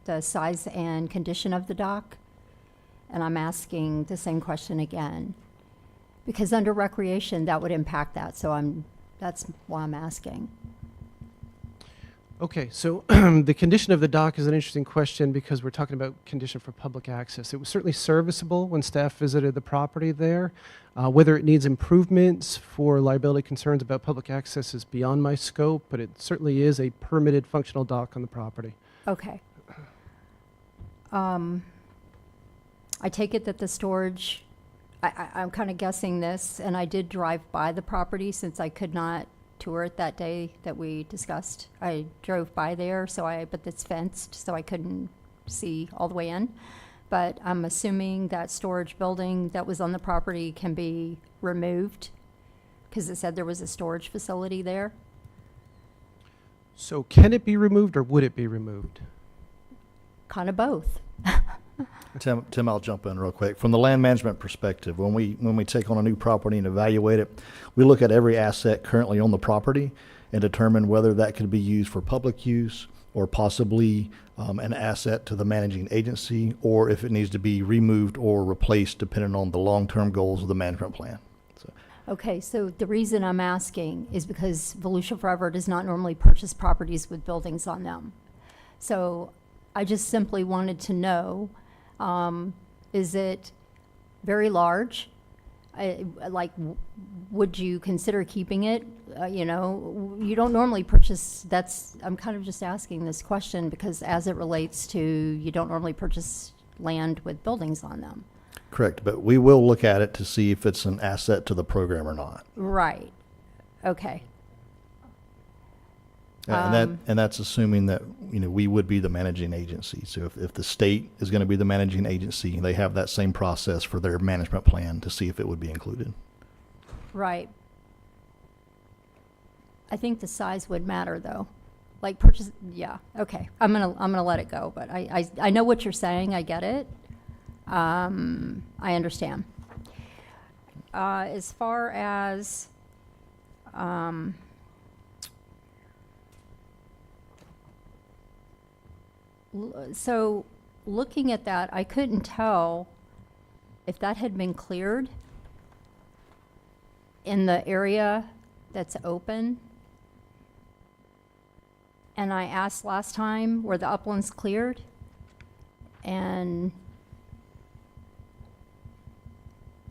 the size and condition of the dock, and I'm asking the same question again. Because under recreation, that would impact that, so that's why I'm asking. Okay, so the condition of the dock is an interesting question because we're talking about condition for public access. It was certainly serviceable when staff visited the property there. Whether it needs improvements for liability concerns about public access is beyond my scope, but it certainly is a permitted functional dock on the property. Okay. I take it that the storage, I'm kind of guessing this, and I did drive by the property since I could not tour it that day that we discussed. I drove by there, but it's fenced, so I couldn't see all the way in. But I'm assuming that storage building that was on the property can be removed, because it said there was a storage facility there. So can it be removed or would it be removed? Kind of both. Tim, I'll jump in real quick. From the land management perspective, when we take on a new property and evaluate it, we look at every asset currently on the property and determine whether that could be used for public use or possibly an asset to the managing agency, or if it needs to be removed or replaced depending on the long-term goals of the management plan. Okay, so the reason I'm asking is because Volusia Forever does not normally purchase properties with buildings on them. So I just simply wanted to know, is it very large? Would you consider keeping it? You don't normally purchase, I'm kind of just asking this question because as it relates to, you don't normally purchase land with buildings on them. Correct, but we will look at it to see if it's an asset to the program or not. Right, okay. And that's assuming that we would be the managing agency. So if the state is going to be the managing agency, they have that same process for their management plan to see if it would be included. Right. I think the size would matter though. Like purchase, yeah, okay. I'm gonna let it go, but I know what you're saying. I get it. I understand. As far as so looking at that, I couldn't tell if that had been cleared in the area that's open. And I asked last time, were the uplands cleared? And,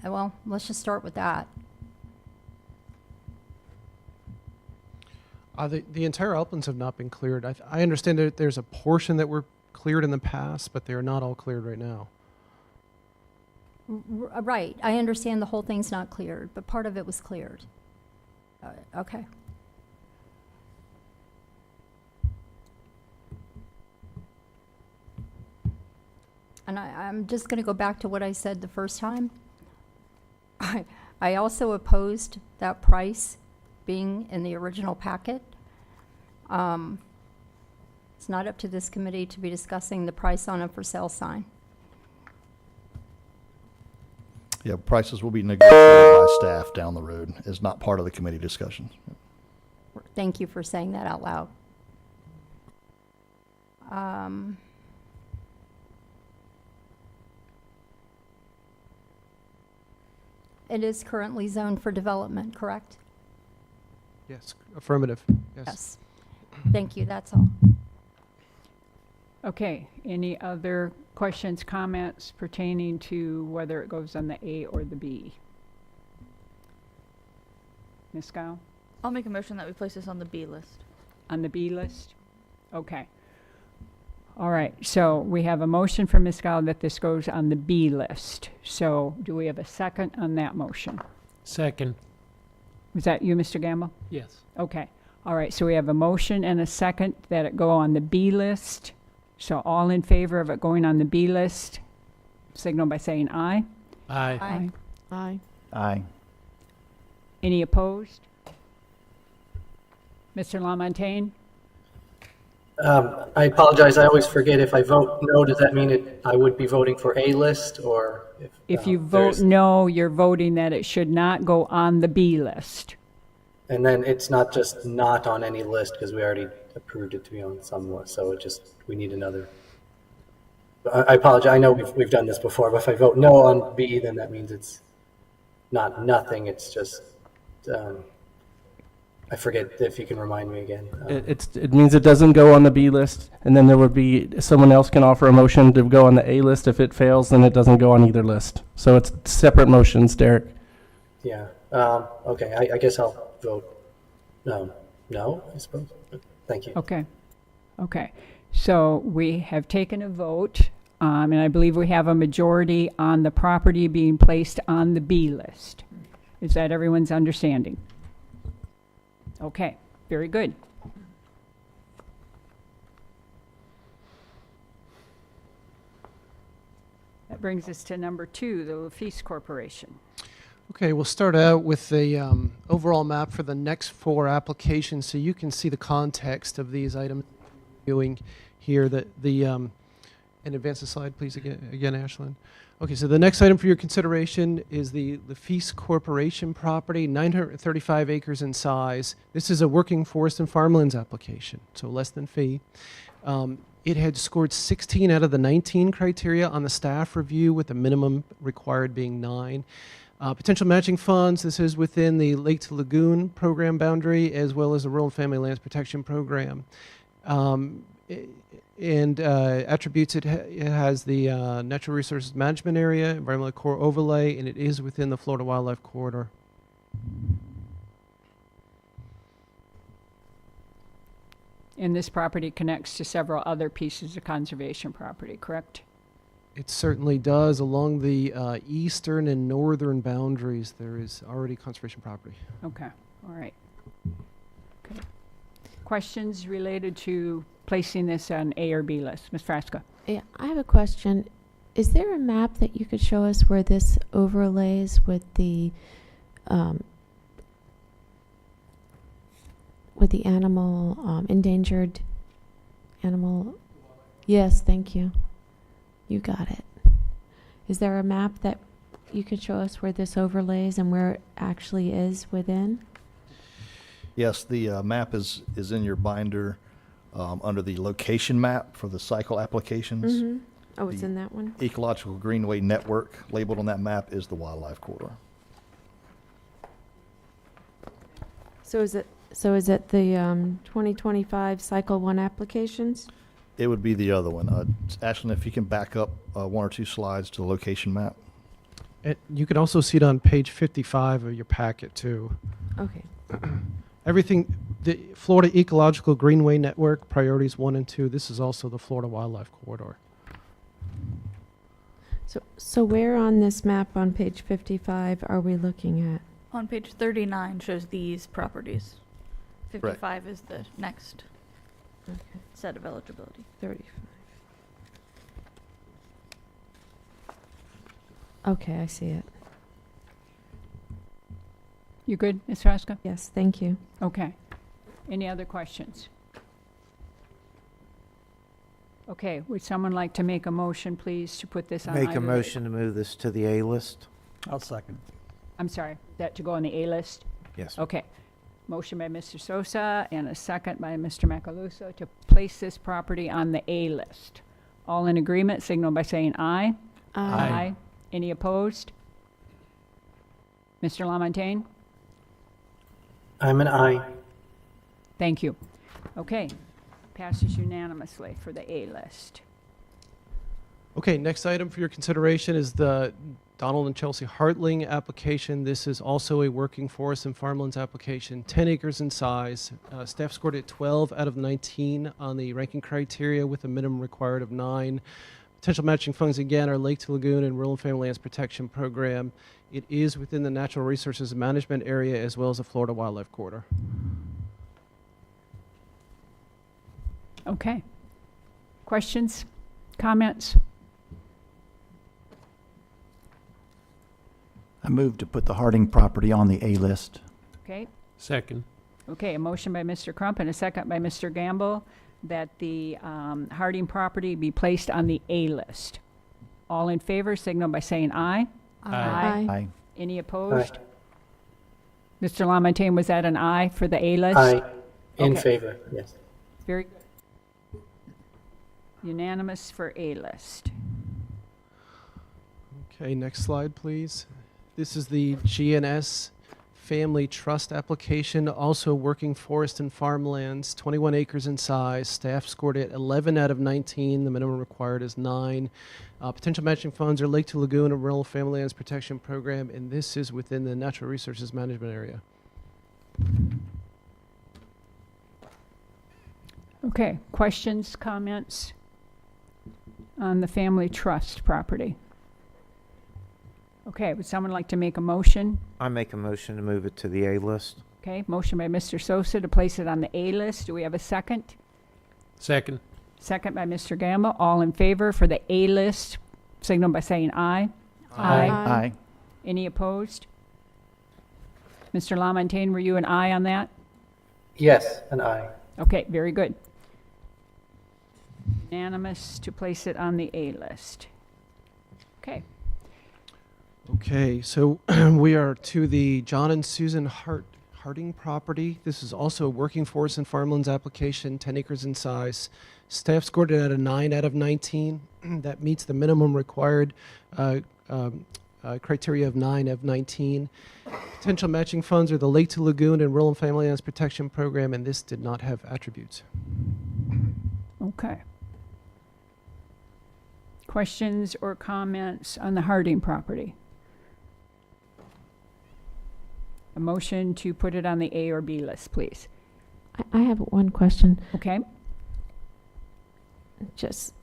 well, let's just start with that. The entire uplands have not been cleared. I understand that there's a portion that were cleared in the past, but they are not all cleared right now. Right. I understand the whole thing's not cleared, but part of it was cleared. Okay. And I'm just going to go back to what I said the first time. I also opposed that price being in the original packet. It's not up to this committee to be discussing the price on a for sale sign. Yeah, prices will be negotiated by staff down the road. It's not part of the committee discussion. Thank you for saying that out loud. It is currently zoned for development, correct? Yes, affirmative. Yes. Thank you, that's all. Okay, any other questions, comments pertaining to whether it goes on the A or the B? Ms. Gao? I'll make a motion that we place this on the B list. On the B list? Okay. All right, so we have a motion from Ms. Gall that this goes on the B list. So do we have a second on that motion? Second. Was that you, Mr. Gamble? Yes. Okay. All right, so we have a motion and a second that it go on the B list. So all in favor of it going on the B list, signal by saying aye. Aye. Aye. Aye. Any opposed? Mr. Lamontagne? I apologize. I always forget if I vote no, does that mean I would be voting for A list or If you vote there's- no, you're voting that it should not go on the B list. And then it's not just not on any list because we already approved it to be on some list. So we need another. I apologize. I know we've done this before, but if I vote no on B, then that means it's not nothing. It's just, I forget if you can remind me again. It means it doesn't go on the B list, and then there would be, someone else can offer a motion to go on the A list. If it fails, then it doesn't go on either list. So it's separate motions, Derek. Yeah. Okay. I guess I'll vote no, I suppose. Thank you. Okay. Okay. So we have taken a vote, and I believe we have a majority on the property being placed on the B list. Is that everyone's understanding? Okay, very good. That brings us to number 2, the Lafitte Corporation. Okay, we'll start out with the overall map for the next 4 applications, so you can see the context of these items viewing here. And advance the slide, please, again, Ashlyn. Okay, so the next item for your consideration is the Lafitte Corporation property, 935 acres in size. This is a working forest and farmlands application, so less than fee. It had scored 16 out of the 19 criteria on the staff review, with the minimum required being 9. Potential matching funds, this is within the Lake to Lagoon program boundary, as well as the Rural and Family Lands Protection Program. Attributes, it has the Natural Resources Management Area, Environmental Core Overlay, and it is within the Florida Wildlife Corridor. And this property connects to several other pieces of conservation property, correct? It certainly does. Along the eastern and northern boundaries, there is already conservation property. Okay, all right. Okay. Questions related to placing this on A or B list? Ms. Frasca? Yeah, I have a question. Is there a map that you could show us where this overlays with the animal, endangered animal? Yes, thank you. You got it. Is there a map that you could show us where this overlays and where it actually is within? Yes, the map is in your binder under the location map for the cycle applications. Mm-hmm. Oh, it's The in that one? Ecological Greenway Network labeled on that map is the wildlife corridor. So is it the 2025 Cycle 1 applications? It would be the other one. Ashlyn, if you can back up 1 or 2 slides to the location map. You can also see it on page 55 of your packet, too. Okay. Everything, the Florida Ecological Greenway Network, priorities 1 and 2, this is also the Florida Wildlife Corridor. So where on this map on page 55 are we looking at? On page 39 shows these properties. 55 is the next set of eligibility. 35. Okay, I see it. You good, Ms. Frasca? Yes, thank you. Okay. Any other questions? Okay, would someone like to make a motion, please, to put this on Make either a the- motion to move this to the A list. I'll second. I'm sorry, that to go on the A list? Yes. Okay. Motion by Mr. Sosa and a second by Mr. Macaluso to place this property on the A list. All in agreement, signal by saying aye. Aye. Any opposed? Mr. Lamontagne? I'm an aye. Thank you. Okay, passes unanimously for the A list. Okay, next item for your consideration is the Donald and Chelsea Hartling application. This is also a working forest and farmlands application, 10 acres in size. Staff scored it 12 out of 19 on the ranking criteria with a minimum required of 9. Potential matching funds, again, are Lake to Lagoon and Rural and Family Lands Protection Program. It is within the Natural Resources Management Area as well as the Florida Wildlife Corridor. Okay. Questions? Comments? I move to put the Harding property on the A list. Okay. Second. Okay, a motion by Mr. Crump and a second by Mr. Gamble that the Harding property be placed on the A list. All in favor, signal by saying aye. Aye. Aye. Any opposed? Mr. Lamontagne, was that an aye for the A list? Aye. In Okay. favor, yes. Very good. Unanimous for A list. Okay, next slide, please. This is the GNS Family Trust application, also working forest and farmlands, 21 acres in size. Staff scored it 11 out of 19. The minimum required is 9. Potential matching funds are Lake to Lagoon and Rural Family Lands Protection Program, and this is within the Natural Resources Management Area. Okay, questions, comments on the family trust property? Okay, would someone like to make a motion? I make a motion to move it to the A list. Okay, motion by Mr. Sosa to place it on the A list. Do we have a second? Second. Second by Mr. Gamble. All in favor for the A list, signal by saying aye. Aye. Aye. Any opposed? Mr. Lamontagne, were you an aye on that? Yes, an aye. Okay, very good. Unanimous to place it on the A list. Okay. Okay, so we are to the John and Susan Harding property. This is also a working forest and farmlands application, 10 acres in size. Staff scored it at a 9 out of 19. That meets the minimum required criteria of 9 of 19. Potential matching funds are the Lake to Lagoon and Rural and Family Lands Protection Program, and this did not have attributes. Okay. Questions or comments on the Harding property? A motion to put it on the A or B list, please. I have one question. Okay? Just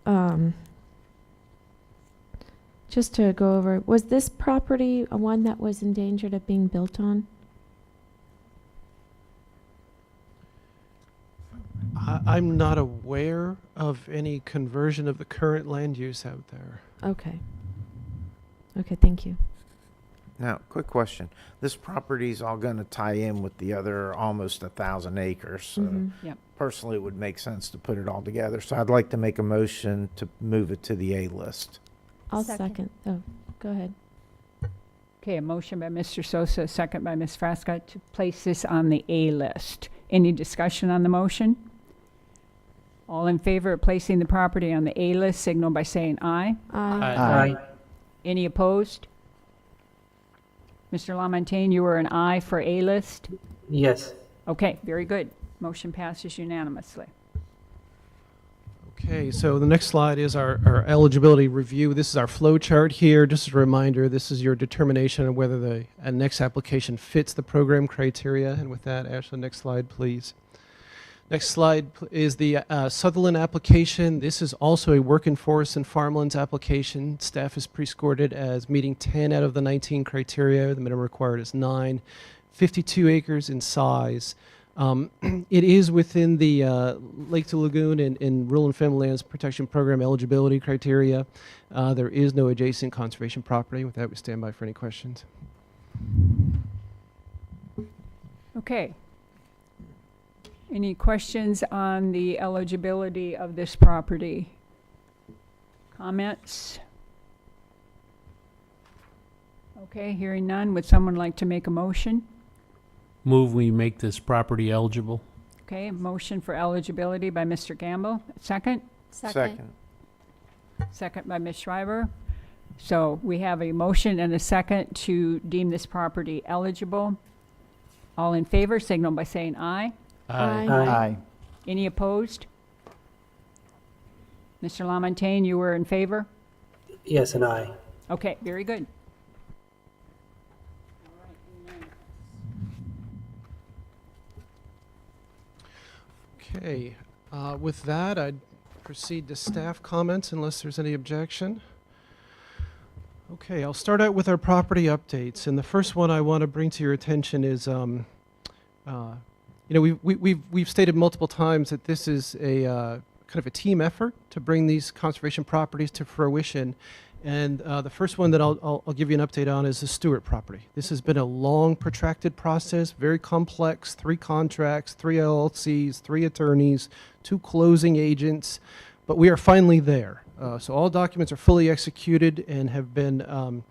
to go over, was this property a one that was endangered of being built on? I'm not aware of any conversion of the current land use out there. Okay. Okay, thank you. Now, quick question. This property's all going to tie in with the other almost 1,000 acres. So Yep. personally, it would make sense to put it all together. So I'd like to make a motion to move it to the A list. I'll Second. second. Oh, go ahead. Okay, a motion by Mr. Sosa, a second by Ms. Frasca to place this on the A list. Any discussion on the motion? All in favor of placing the property on the A list, signal by saying aye. Aye. Aye. Any opposed? Mr. Lamontagne, you were an aye for A list? Yes. Okay, very good. Motion passes unanimously. Okay, so the next slide is our eligibility review. This is our flow chart here. Just as a reminder, this is your determination of whether the next application fits the program criteria. And with that, Ashley, next slide, please. Next slide is the Sutherland application. This is also a working forest and farmlands application. Staff has pre-scored it as meeting 10 out of the 19 criteria. The minimum required is 9, 52 acres in size. It is within the Lake to Lagoon and Rural and Family Lands Protection Program eligibility criteria. There is no adjacent conservation property. With that, we stand by for any questions. Okay. Any questions on the eligibility of this property? Comments? Okay, hearing none, would someone like to make a motion? Move we make this property eligible. Okay, a motion for eligibility by Mr. Gamble. Second? Second. Second by Ms. Schreiber. So we have a motion and a second to deem this property eligible. All in favor, signal by saying aye. Aye. Aye. Any opposed? Mr. Lamontagne, you were in favor? Yes, and I. Okay, very good. Okay, with that, I'd proceed to staff comments unless there's any objection. Okay, I'll start out with our property updates, and the first one I want to bring to your attention is, you know, we've stated multiple times that this is a kind of a team effort to bring these conservation properties to fruition. And the first one that I'll give you an update on is the Stewart property. This has been a long, protracted process, very complex, 3 contracts, 3 LLCs, 3 attorneys, 2 closing agents, but we are finally there. So all documents are fully executed and have been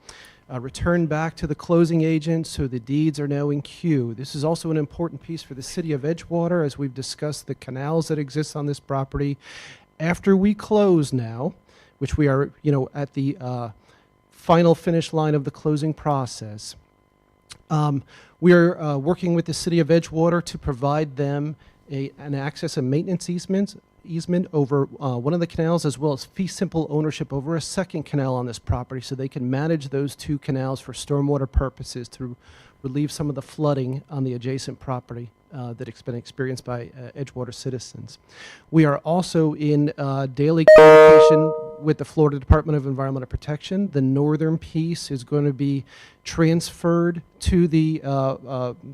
returned back to the closing agent, so the deeds are now in queue. This is also an important piece for the city of Edgewater, as we've discussed the canals that exist on this property. After we close now, which we are, you know, at the final finish line of the closing process. We are working with the city of Edgewater to provide them an access and maintenance easement over one of the canals, as well as fee simple ownership over a second canal on this property, so they can manage those 2 canals for stormwater purposes to relieve some of the flooding on the adjacent property that's been experienced by Edgewater citizens. We are also in daily communication with the Florida Department of Environmental Protection. The northern piece is going to be transferred to the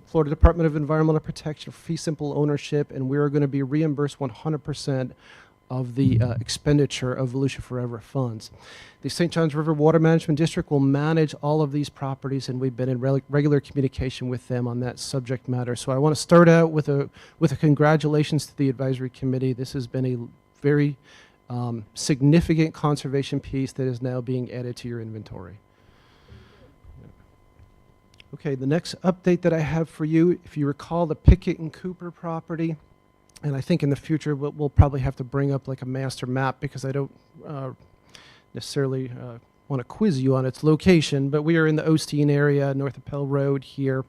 Florida Department of Environmental Protection for fee simple ownership, and we are going to be reimbursed 100% of the expenditure of Volusia Forever funds. The St. Johns River Water Management District will manage all of these properties, and we've been in regular communication with them on that subject matter. So I want to start out with a congratulations to the advisory committee. This has been a very significant conservation piece that is now being added to your inventory. Okay, the next update that I have for you, if you recall the Pickett and Cooper property, and I think in the future we'll probably have to bring up like a master map, because I don't necessarily want to quiz you on its location, but we are in the Osteen area, North Appel Road here.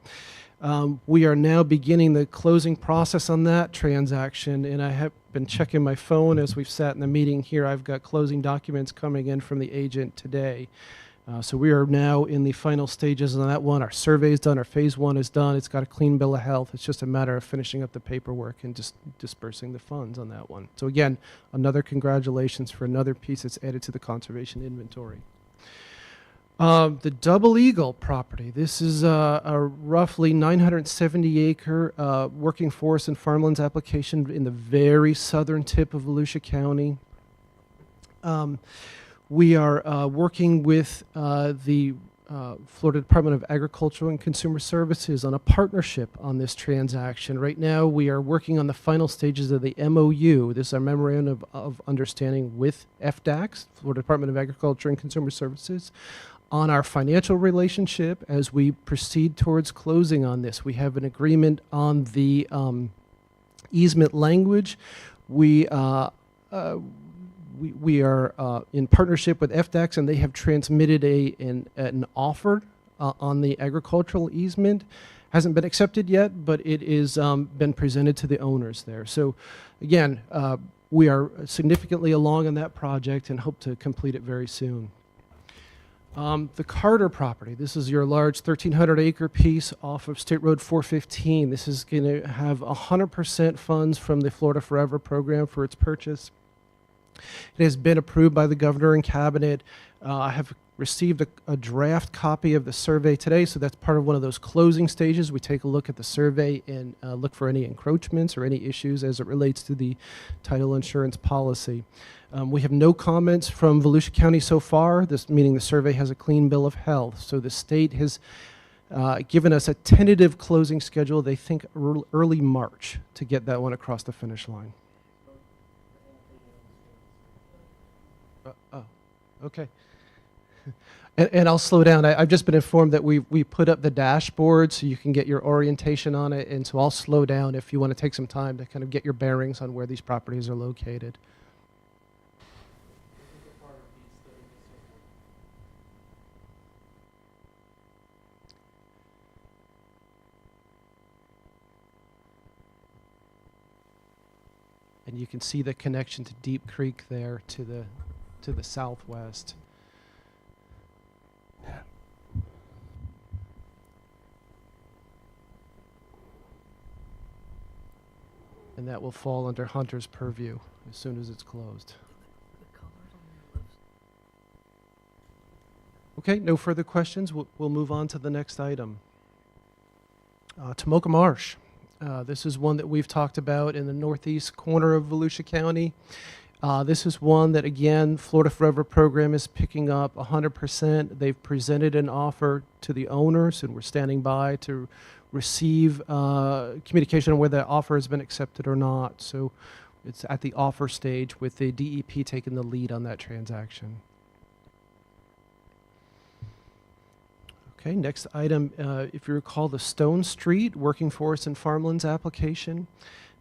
We are now beginning the closing process on that transaction, and I have been checking my phone as we've sat in the meeting here. I've got closing documents coming in from the agent today. So we are now in the final stages on that one. Our survey is done, our phase 1 is done. It's got a clean bill of health. It's just a matter of finishing up the paperwork and just dispersing the funds on that one. So again, another congratulations for another piece that's added to the conservation inventory. The Double Eagle property. This is a roughly 970 acre working forest and farmlands application in the very southern tip of Volusia County. We are working with the Florida Department of Agriculture and Consumer Services on a partnership on this transaction. Right now, we are working on the final stages of the MOU. This is our Memorandum of Understanding with FDACS, Florida Department of Agriculture and Consumer Services, on our financial relationship as we proceed towards closing on this. We have an agreement on the easement language. We are in partnership with FDACS, and they have transmitted an offer on the agricultural easement. Hasn't been accepted yet, but it is been presented to the owners there. So again, we are significantly along on that project and hope to complete it very soon. The Carter property, this is your large 1,300 acre piece off of State Road 415. This is going to have 100% funds from the Florida Forever program for its purchase. It has been approved by the governor and cabinet. I have received a draft copy of the survey today, so that's part of one of those closing stages. We take a look at the survey and look for any encroachments or any issues as it relates to the title insurance policy. We have no comments from Volusia County so far, this meaning the survey has a clean bill of health. So the state has given us a tentative closing schedule, they think early March, to get that one across the finish line. Oh, okay. And I'll slow down. I've just been informed that we put up the dashboard so you can get your orientation on it, and so I'll slow down if you want to take some time to kind of get your bearings on where these properties are located. And you can see the connection to Deep Creek there to the southwest. and that will fall under Hunter's purview as soon as it's closed. Okay, no further questions. We'll move on to the next item. Tomoka Marsh. This is one that we've talked about in the northeast corner of Volusia County. This is one that, again, Florida Forever program is picking up 100%. They've presented an offer to the owners, and we're standing by to receive communication on whether that offer has been accepted or not. So it's at the offer stage with the DEP taking the lead on that transaction. Okay, next item, if you recall, the Stone Street Working Forest and Farmlands application.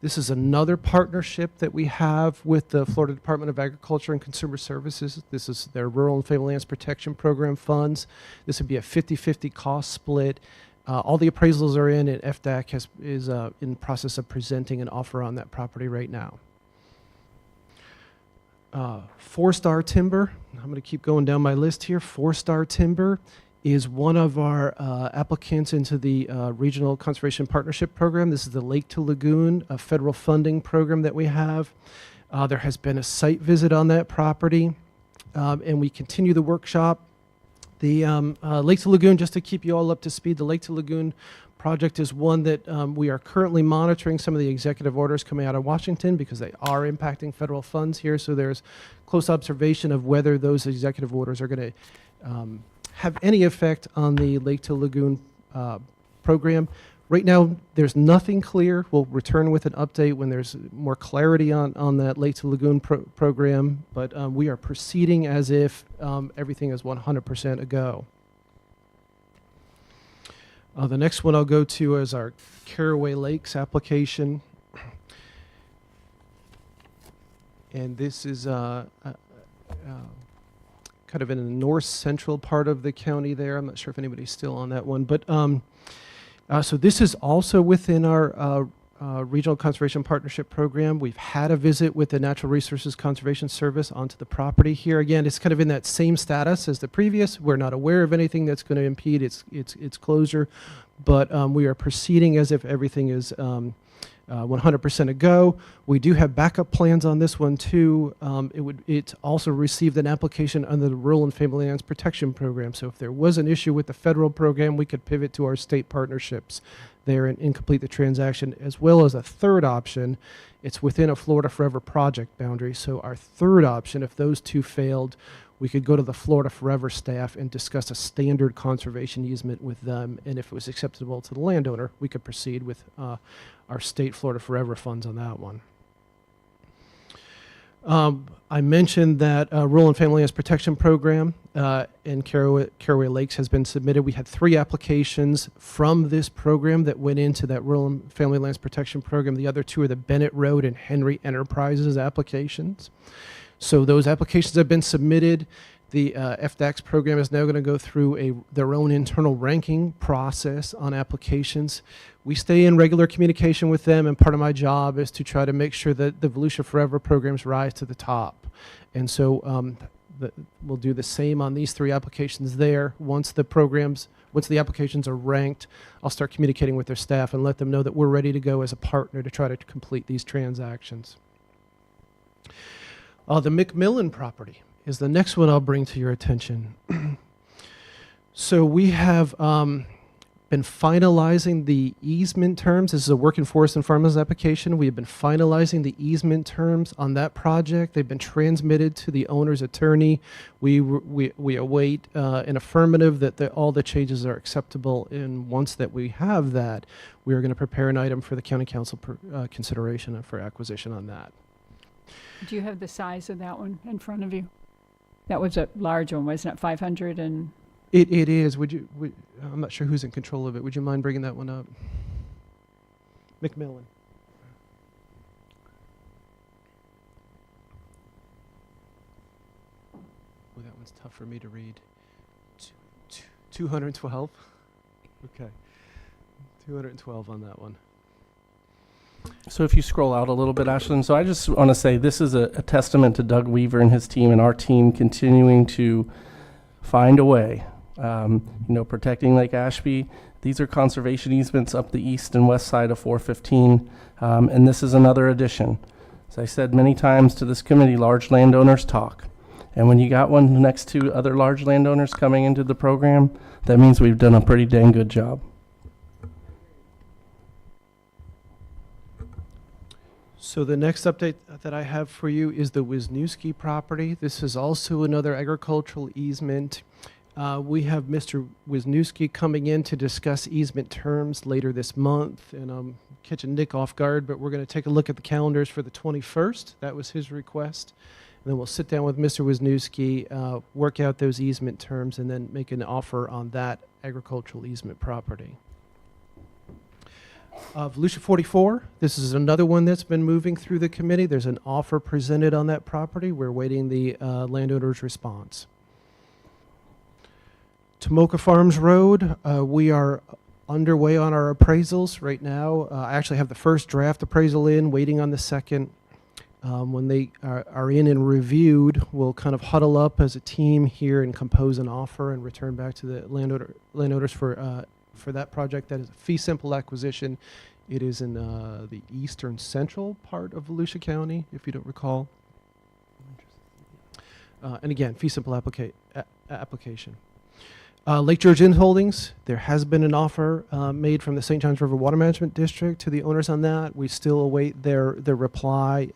This is another partnership that we have with the Florida Department of Agriculture and Consumer Services. This is their Rural and Family Lands Protection Program funds. This would be a 50-50 cost split. All the appraisals are in, and FDAC is in the process of presenting an offer on that property right now. 4-Star Timber, I'm going to keep going down my list here. 4-Star Timber is one of our applicants into the Regional Conservation Partnership Program. This is the Lake to Lagoon, a federal funding program that we have. There has been a site visit on that property, and we continue the workshop. The Lake to Lagoon, just to keep you all up to speed, the Lake to Lagoon project is one that we are currently monitoring some of the executive orders coming out of Washington because they are impacting federal funds here. So there's close observation of whether those executive orders are going to have any effect on the Lake to Lagoon program. Right now, there's nothing clear. We'll return with an update when there's more clarity on that Lake to Lagoon program, but we are proceeding as if everything is 100% a go. The next one I'll go to is our Caraway Lakes application. And this is kind of in the north central part of the county there. I'm not sure if anybody's still on that one, but so this is also within our Regional Conservation Partnership Program. We've had a visit with the Natural Resources Conservation Service onto the property here. Again, it's kind of in that same status as the previous. We're not aware of anything that's going to impede its closure, but we are proceeding as if everything is 100% a go. We do have backup plans on this one too. It also received an application under the Rural and Family Lands Protection Program. So if there was an issue with the federal program, we could pivot to our state partnerships there and complete the transaction, as well as a third option. It's within a Florida Forever project boundary. So our third option, if those two failed, we could go to the Florida Forever staff and discuss a standard conservation easement with them. And if it was acceptable to the landowner, we could proceed with our state Florida Forever funds on that one. I mentioned that Rural and Family Lands Protection Program in Caraway Lakes has been submitted. We had 3 applications from this program that went into that Rural and Family Lands Protection Program. The other 2 are the Bennett Road and Henry Enterprises applications. So those applications have been submitted. The FDAC's program is now going to go through their own internal ranking process on applications. We stay in regular communication with them, and part of my job is to try to make sure that the Volusia Forever programs rise to the top. And so we'll do the same on these 3 applications there. Once the applications are ranked, I'll start communicating with their staff and let them know that we're ready to go as a partner to try to complete these transactions. The McMillan property is the next one I'll bring to your attention. So we have been finalizing the easement terms. This is a Working Forest and Farmlands application. We have been finalizing the easement terms on that project. They've been transmitted to the owner's attorney. We await an affirmative that all the changes are acceptable, and once that we have that, we are going to prepare an item for the county council consideration and for acquisition on that. Do you have the size of that one in front of you? That was a large one, wasn't it? 500 and... It is. I'm not sure who's in control of it. Would you mind bringing that one up? McMillan. Oh, that one's tough for me to read. 212? Okay. 212 on that one. So if you scroll out a little bit, Ashlyn, so I just want to say this is a testament to Doug Weaver and his team and our team continuing to find a way, protecting Lake Ashby. These are conservation easements up the east and west side of 415, and this is another addition. As I said many times to this committee, large landowners talk. And when you got one next to other large landowners coming into the program, that means we've done a pretty dang good job. So the next update that I have for you is the Wisniewski property. This is also another agricultural easement. We have Mr. Wisniewski coming in to discuss easement terms later this month, and I'm catching Nick off guard, but we're going to take a look at the calendars for the 21st. That was his request. And then we'll sit down with Mr. Wisniewski, work out those easement terms, and then make an offer on that agricultural easement property. Volusia 44, this is another one that's been moving through the committee. There's an offer presented on that property. We're waiting the landowner's response. Tomoka Farms Road, we are underway on our appraisals right now. I actually have the first draft appraisal in, waiting on the second. When they are in and reviewed, we'll kind of huddle up as a team here and compose an offer and return back to the landowners for that project. That is a fee simple acquisition. It is in the eastern central part of Volusia County, if you don't recall. And again, fee simple application. Lake George Inn Holdings, there has been an offer made from the St. Johns River Water Management District to the owners on that. We still await their reply.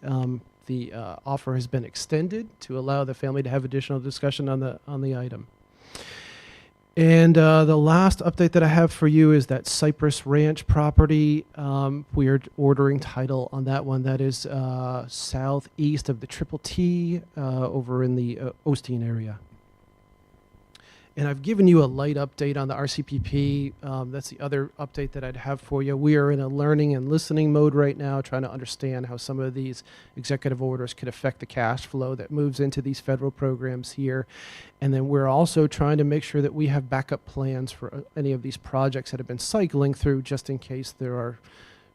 The offer has been extended to allow the family to have additional discussion on the item. And the last update that I have for you is that Cypress Ranch property. We are ordering title on that one. That is southeast of the Triple T over in the Osteen area. And I've given you a light update on the RCPP. That's the other update that I'd have for you. We are in a learning and listening mode right now, trying to understand how some of these executive orders could affect the cash flow that moves into these federal programs here. And then we're also trying to make sure that we have backup plans for any of these projects that have been cycling through, just in case there are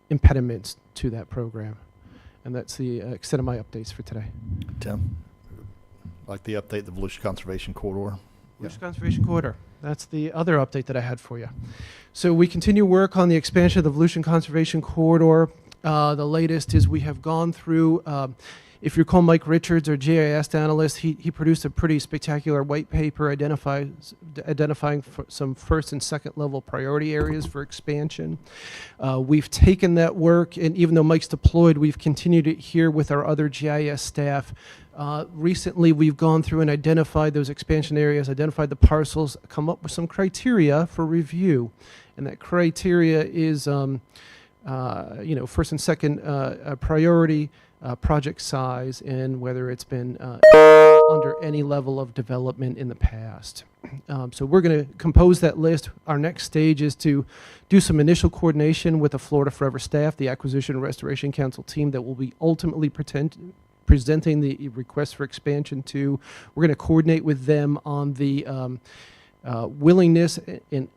impediments to that program. And that's the extent of my updates for today. Tim, like the update, the Volusia Conservation Corridor. Volusia Conservation Corridor. That's the other update that I had for you. So we continue work on the expansion of the Volusia Conservation Corridor. The latest is we have gone through, if you recall Mike Richards, our GIS analyst, he produced a pretty spectacular white paper identifying some first and second level priority areas for expansion. We've taken that work, and even though Mike's deployed, we've continued it here with our other GIS staff. Recently, we've gone through and identified those expansion areas, identified the parcels, come up with some criteria for review. And that criteria is, first and second priority, project size, and whether it's been under any level of development in the past. So we're going to compose that list. Our next stage is to do some initial coordination with the Florida Forever staff, the Acquisition and Restoration Council team that will be ultimately presenting the request for expansion to. We're going to coordinate with them on the willingness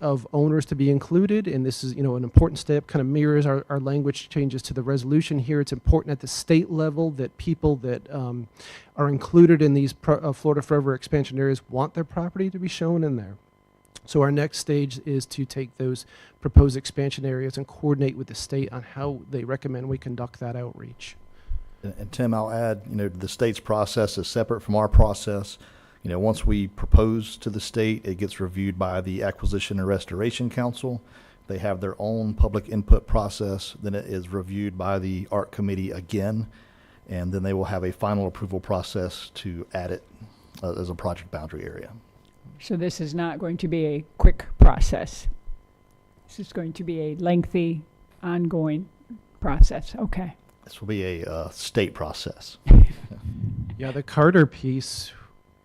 of owners to be included, and this is, an important step, kind of mirrors our language changes to the resolution here. It's important at the state level that people that are included in these Florida Forever expansion areas want their property to be shown in there. So our next stage is to take those proposed expansion areas and coordinate with the state on how they recommend we conduct that outreach. And Tim, I'll add, the state's process is separate from our process. Once we propose to the state, it gets reviewed by the Acquisition and Restoration Council. They have their own public input process. Then it is reviewed by the ARC committee again, and then they will have a final approval process to add it as a project boundary area. So this is not going to be a quick process. This is going to be a lengthy, ongoing process. Okay. This will be a state process. Yeah, the Carter piece,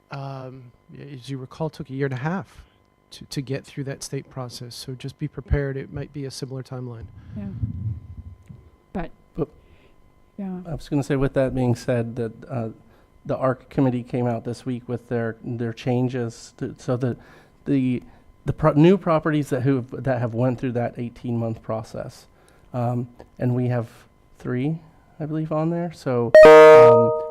as you recall, took a year and a half to get through that state process. So just be prepared. It might be a similar timeline. Yeah. But yeah. I was going to say, with that being said, that the ARC committee came out this week with their changes so that the new properties that have went through that 18-month process, and we have 3, I believe, on there. So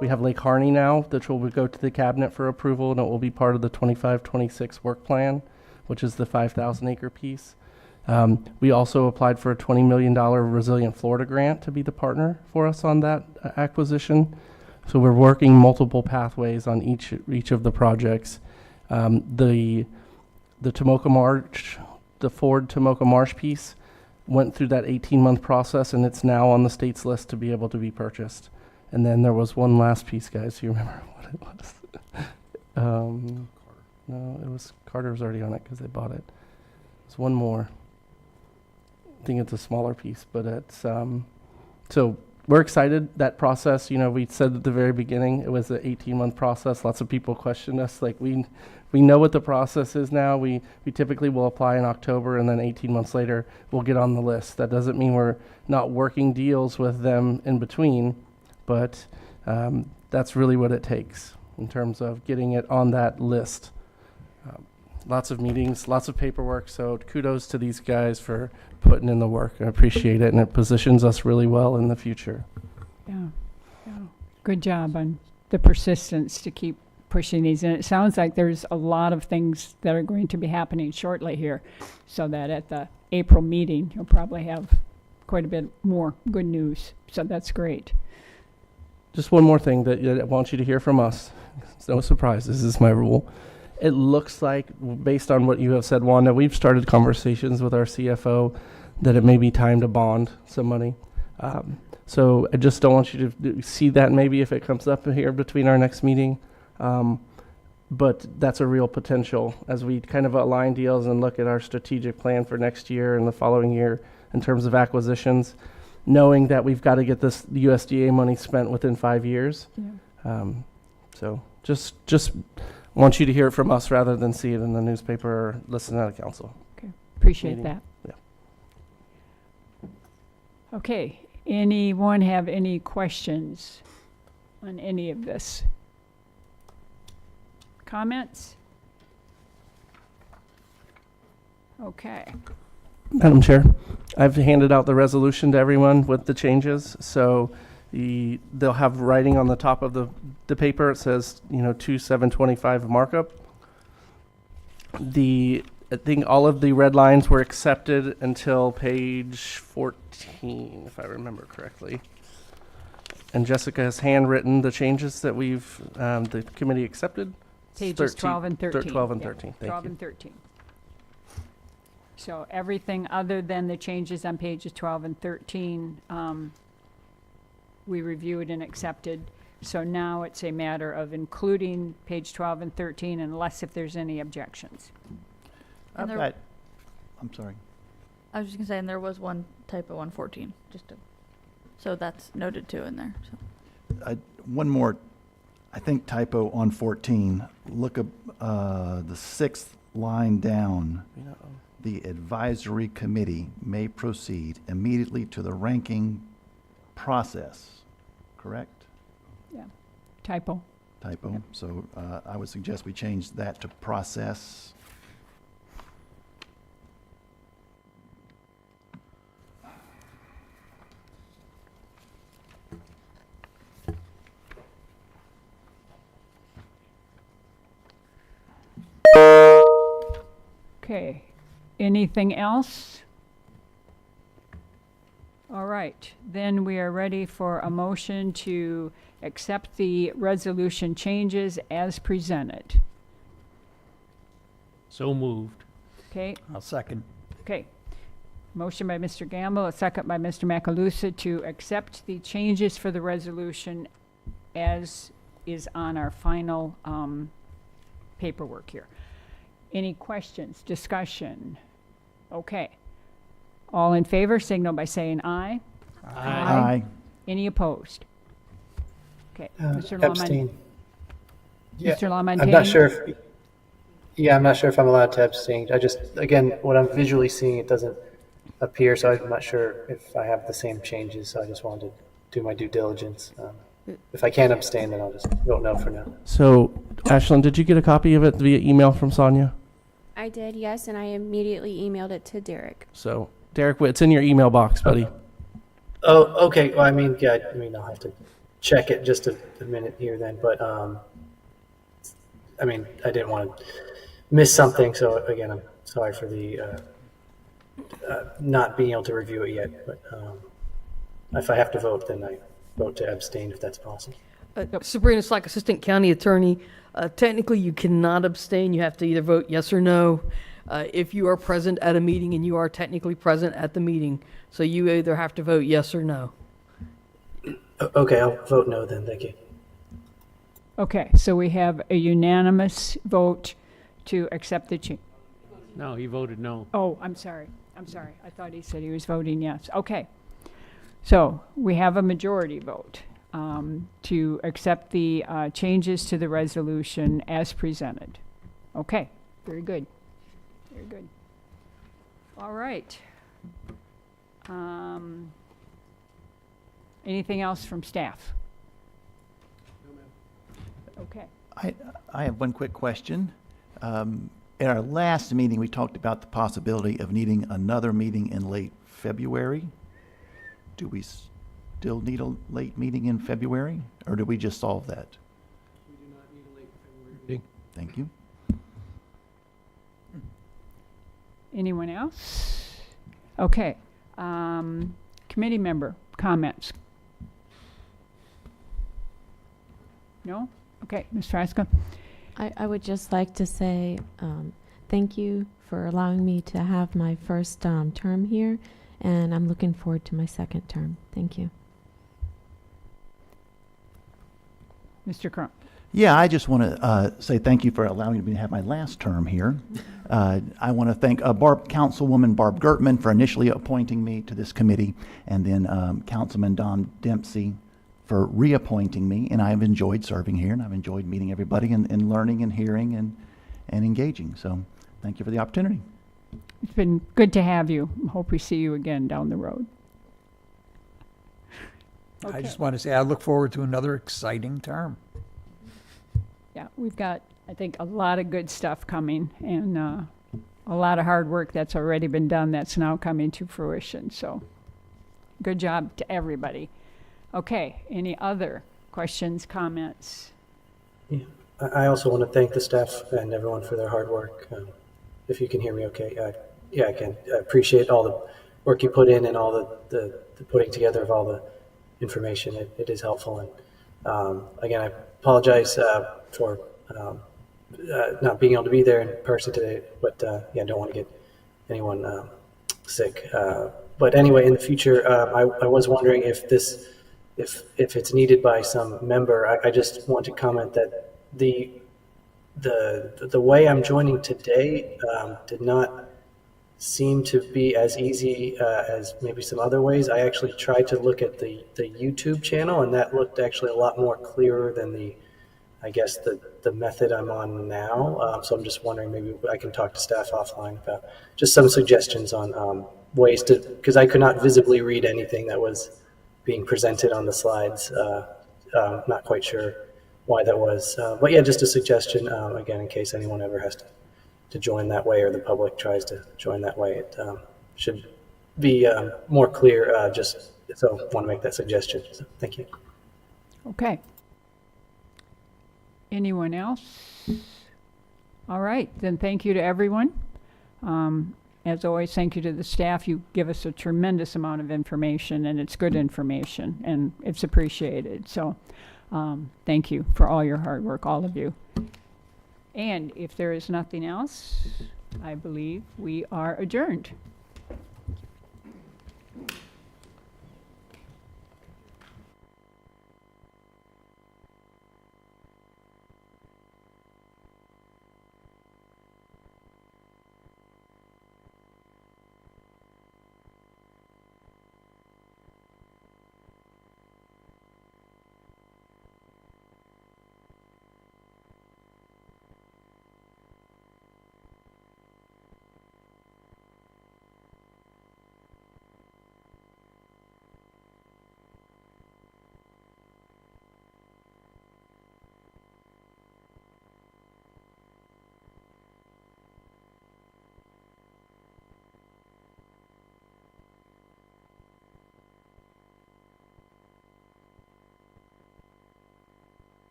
we have Lake Harney now, which will go to the cabinet for approval, and it will be part of the 25-26 work plan, which is the 5,000 acre piece. We also applied for a $20 million Resilient Florida grant to be the partner for us on that acquisition. So we're working multiple pathways on each of the projects. The Tomoka Marsh, the Ford Tomoka Marsh piece went through that 18-month process, and it's now on the state's list to be able to be purchased. And then there was one last piece, guys. Do you remember what it was? No, it was Carter was already on it because they bought it. There's one more. I think it's a smaller piece, but it's so we're excited. That process, you know, we said at the very beginning it was an 18-month process. Lots of people questioned us. Like we know what the process is now. We typically will apply in October, and then 18 months later we'll get on the list. That doesn't mean we're not working deals with them in between, but that's really what it takes in terms of getting it on that list. Lots of meetings, lots of paperwork, so kudos to these guys for putting in the work. I appreciate it, and it positions us really well in the future. Yeah, yeah. Good job on the persistence to keep pushing these. And it sounds like there's a lot of things that are going to be happening shortly here, so that at the April meeting, you'll probably have quite a bit more good news. So that's great. Just one more thing that I want you to hear from us. It's no surprise. This is my rule. It looks like, based on what you have said, Wanda, we've started conversations with our CFO that it may be time to bond some money. So I just don't want you to see that maybe if it comes up here between our next meeting. But that's a real potential as we kind of align deals and look at our strategic plan for next year and the following year in terms of acquisitions, knowing that we've got to get this USDA money spent within 5 years. Yeah. So just want you to hear it from us rather than see it in the newspaper or listen at a council. Okay, appreciate meeting. that. Yeah. Okay, anyone have any questions on any of this? Comments? Okay. Madam Chair, I've handed out the resolution to everyone with the changes. So they'll have writing on the top of the paper. It says, 2/7/25 markup. I think all of the red lines were accepted until page 14, if I remember correctly. And Jessica has handwritten the changes that the committee accepted. Pages 12 and 13. 12 and Yeah, 13, thank 12 you. and 13. So everything other than the changes on pages 12 and 13, we reviewed and accepted. So now it's a matter of including page 12 and 13 unless if there's any objections. And there- I'm sorry. I was just gonna say, and there was one typo on 14, so that's noted too in there, so. One more, I think typo on 14. Look up the 6th line down. The advisory committee may proceed immediately to the ranking process, correct? Yeah, typo. Typo. So I would suggest we change that to process. Okay, anything else? All right, then we are ready for a motion to accept the resolution changes as presented. So moved. Okay, I'll second. okay. Motion by Mr. Gamble, a second by Mr. Macalusa to accept the changes for the resolution as is on our final paperwork here. Any questions, discussion? Okay. All in favor, signal by saying aye. Aye. Any opposed? Okay, Mr. Laman- Abstain. Yeah, Mr. I'm LaMontagne? not sure if, I'm not sure if I'm allowed to abstain. I just, again, what I'm visually seeing, it doesn't appear, so I'm not sure if I have the same changes, so I just wanted to do my due diligence. If I can't abstain, then I'll just vote no for now. So, Ashlyn, did you get a copy of it via email from Sonia? I did, yes, and I immediately emailed it to Derek. So, Derek, it's in your email box, buddy. Oh, okay. Well, I'll have to check it just a minute here then, but, I didn't want to miss something, so again, I'm sorry for the not being able to review it yet, but if I have to vote, then I vote to abstain if that's possible. Sabrina Slack, Assistant County Attorney. Technically, you cannot abstain. You have to either vote yes or no. If you are present at a meeting, and you are technically present at the meeting, so you either have to vote yes or no. Okay, I'll vote no then, thank you. Okay, so we have a unanimous vote to accept the change. No, he voted no. Oh, I'm sorry. I thought he said he was voting yes. Okay. So we have a majority vote to accept the changes to the resolution as presented. Okay, very good. Very good. All right. Anything else from staff? Okay. I have one quick question. At our last meeting, we talked about the possibility of needing another meeting in late February. Do we still need a late meeting in February, or did we just solve that? We do not need a late February meeting. Thank you. Anyone else? Okay. Committee member comments? No? Okay, Ms. Frasca? I would just like to say thank you for allowing me to have my first term here, and I'm looking forward to my second term. Thank you. Mr. Crump? Yeah, I just want to say thank you for allowing me to have my last term here. I want to thank Councilwoman Barb Gertman for initially appointing me to this committee, and then Councilman Don Dempsey for reappointing me. And I've enjoyed serving here, and I've enjoyed meeting everybody and learning and hearing and engaging. So thank you for the opportunity. It's been good to have you. Hope we see you again down the road. I just want to say I look forward to another exciting term. Yeah, we've got, I think, a lot of good stuff coming, and a lot of hard work that's already been done that's now coming to fruition. So good job to everybody. Okay, any other questions, comments? Yeah. I also want to thank the staff and everyone for their hard work. If you can hear me okay. Yeah, I can. I appreciate all the work you put in and all the putting together of all the information. It is helpful. And again, I apologize for not being able to be there in person today, but yeah, I don't want to get anyone sick. But anyway, in the future, I was wondering if it's needed by some member. I just want to comment that the way I'm joining today did not seem to be as easy as maybe some other ways. I actually tried to look at the YouTube channel, and that looked actually a lot more clearer than the method I'm on now. So I'm just wondering, maybe I can talk to staff offline about just some suggestions on ways to, because I could not visibly read anything that was being presented on the slides. Not quite sure why that was. But yeah, just a suggestion, again, in case anyone ever has to join that way, or the public tries to join that way. It should be more clear, just so I want to make that suggestion. So, thank you. Okay. Anyone else? All right, then thank you to everyone. As always, thank you to the staff. You give us a tremendous amount of information, and it's good information, and it's appreciated. So thank you for all your hard work, all of you. And if there is nothing else, I believe we are adjourned.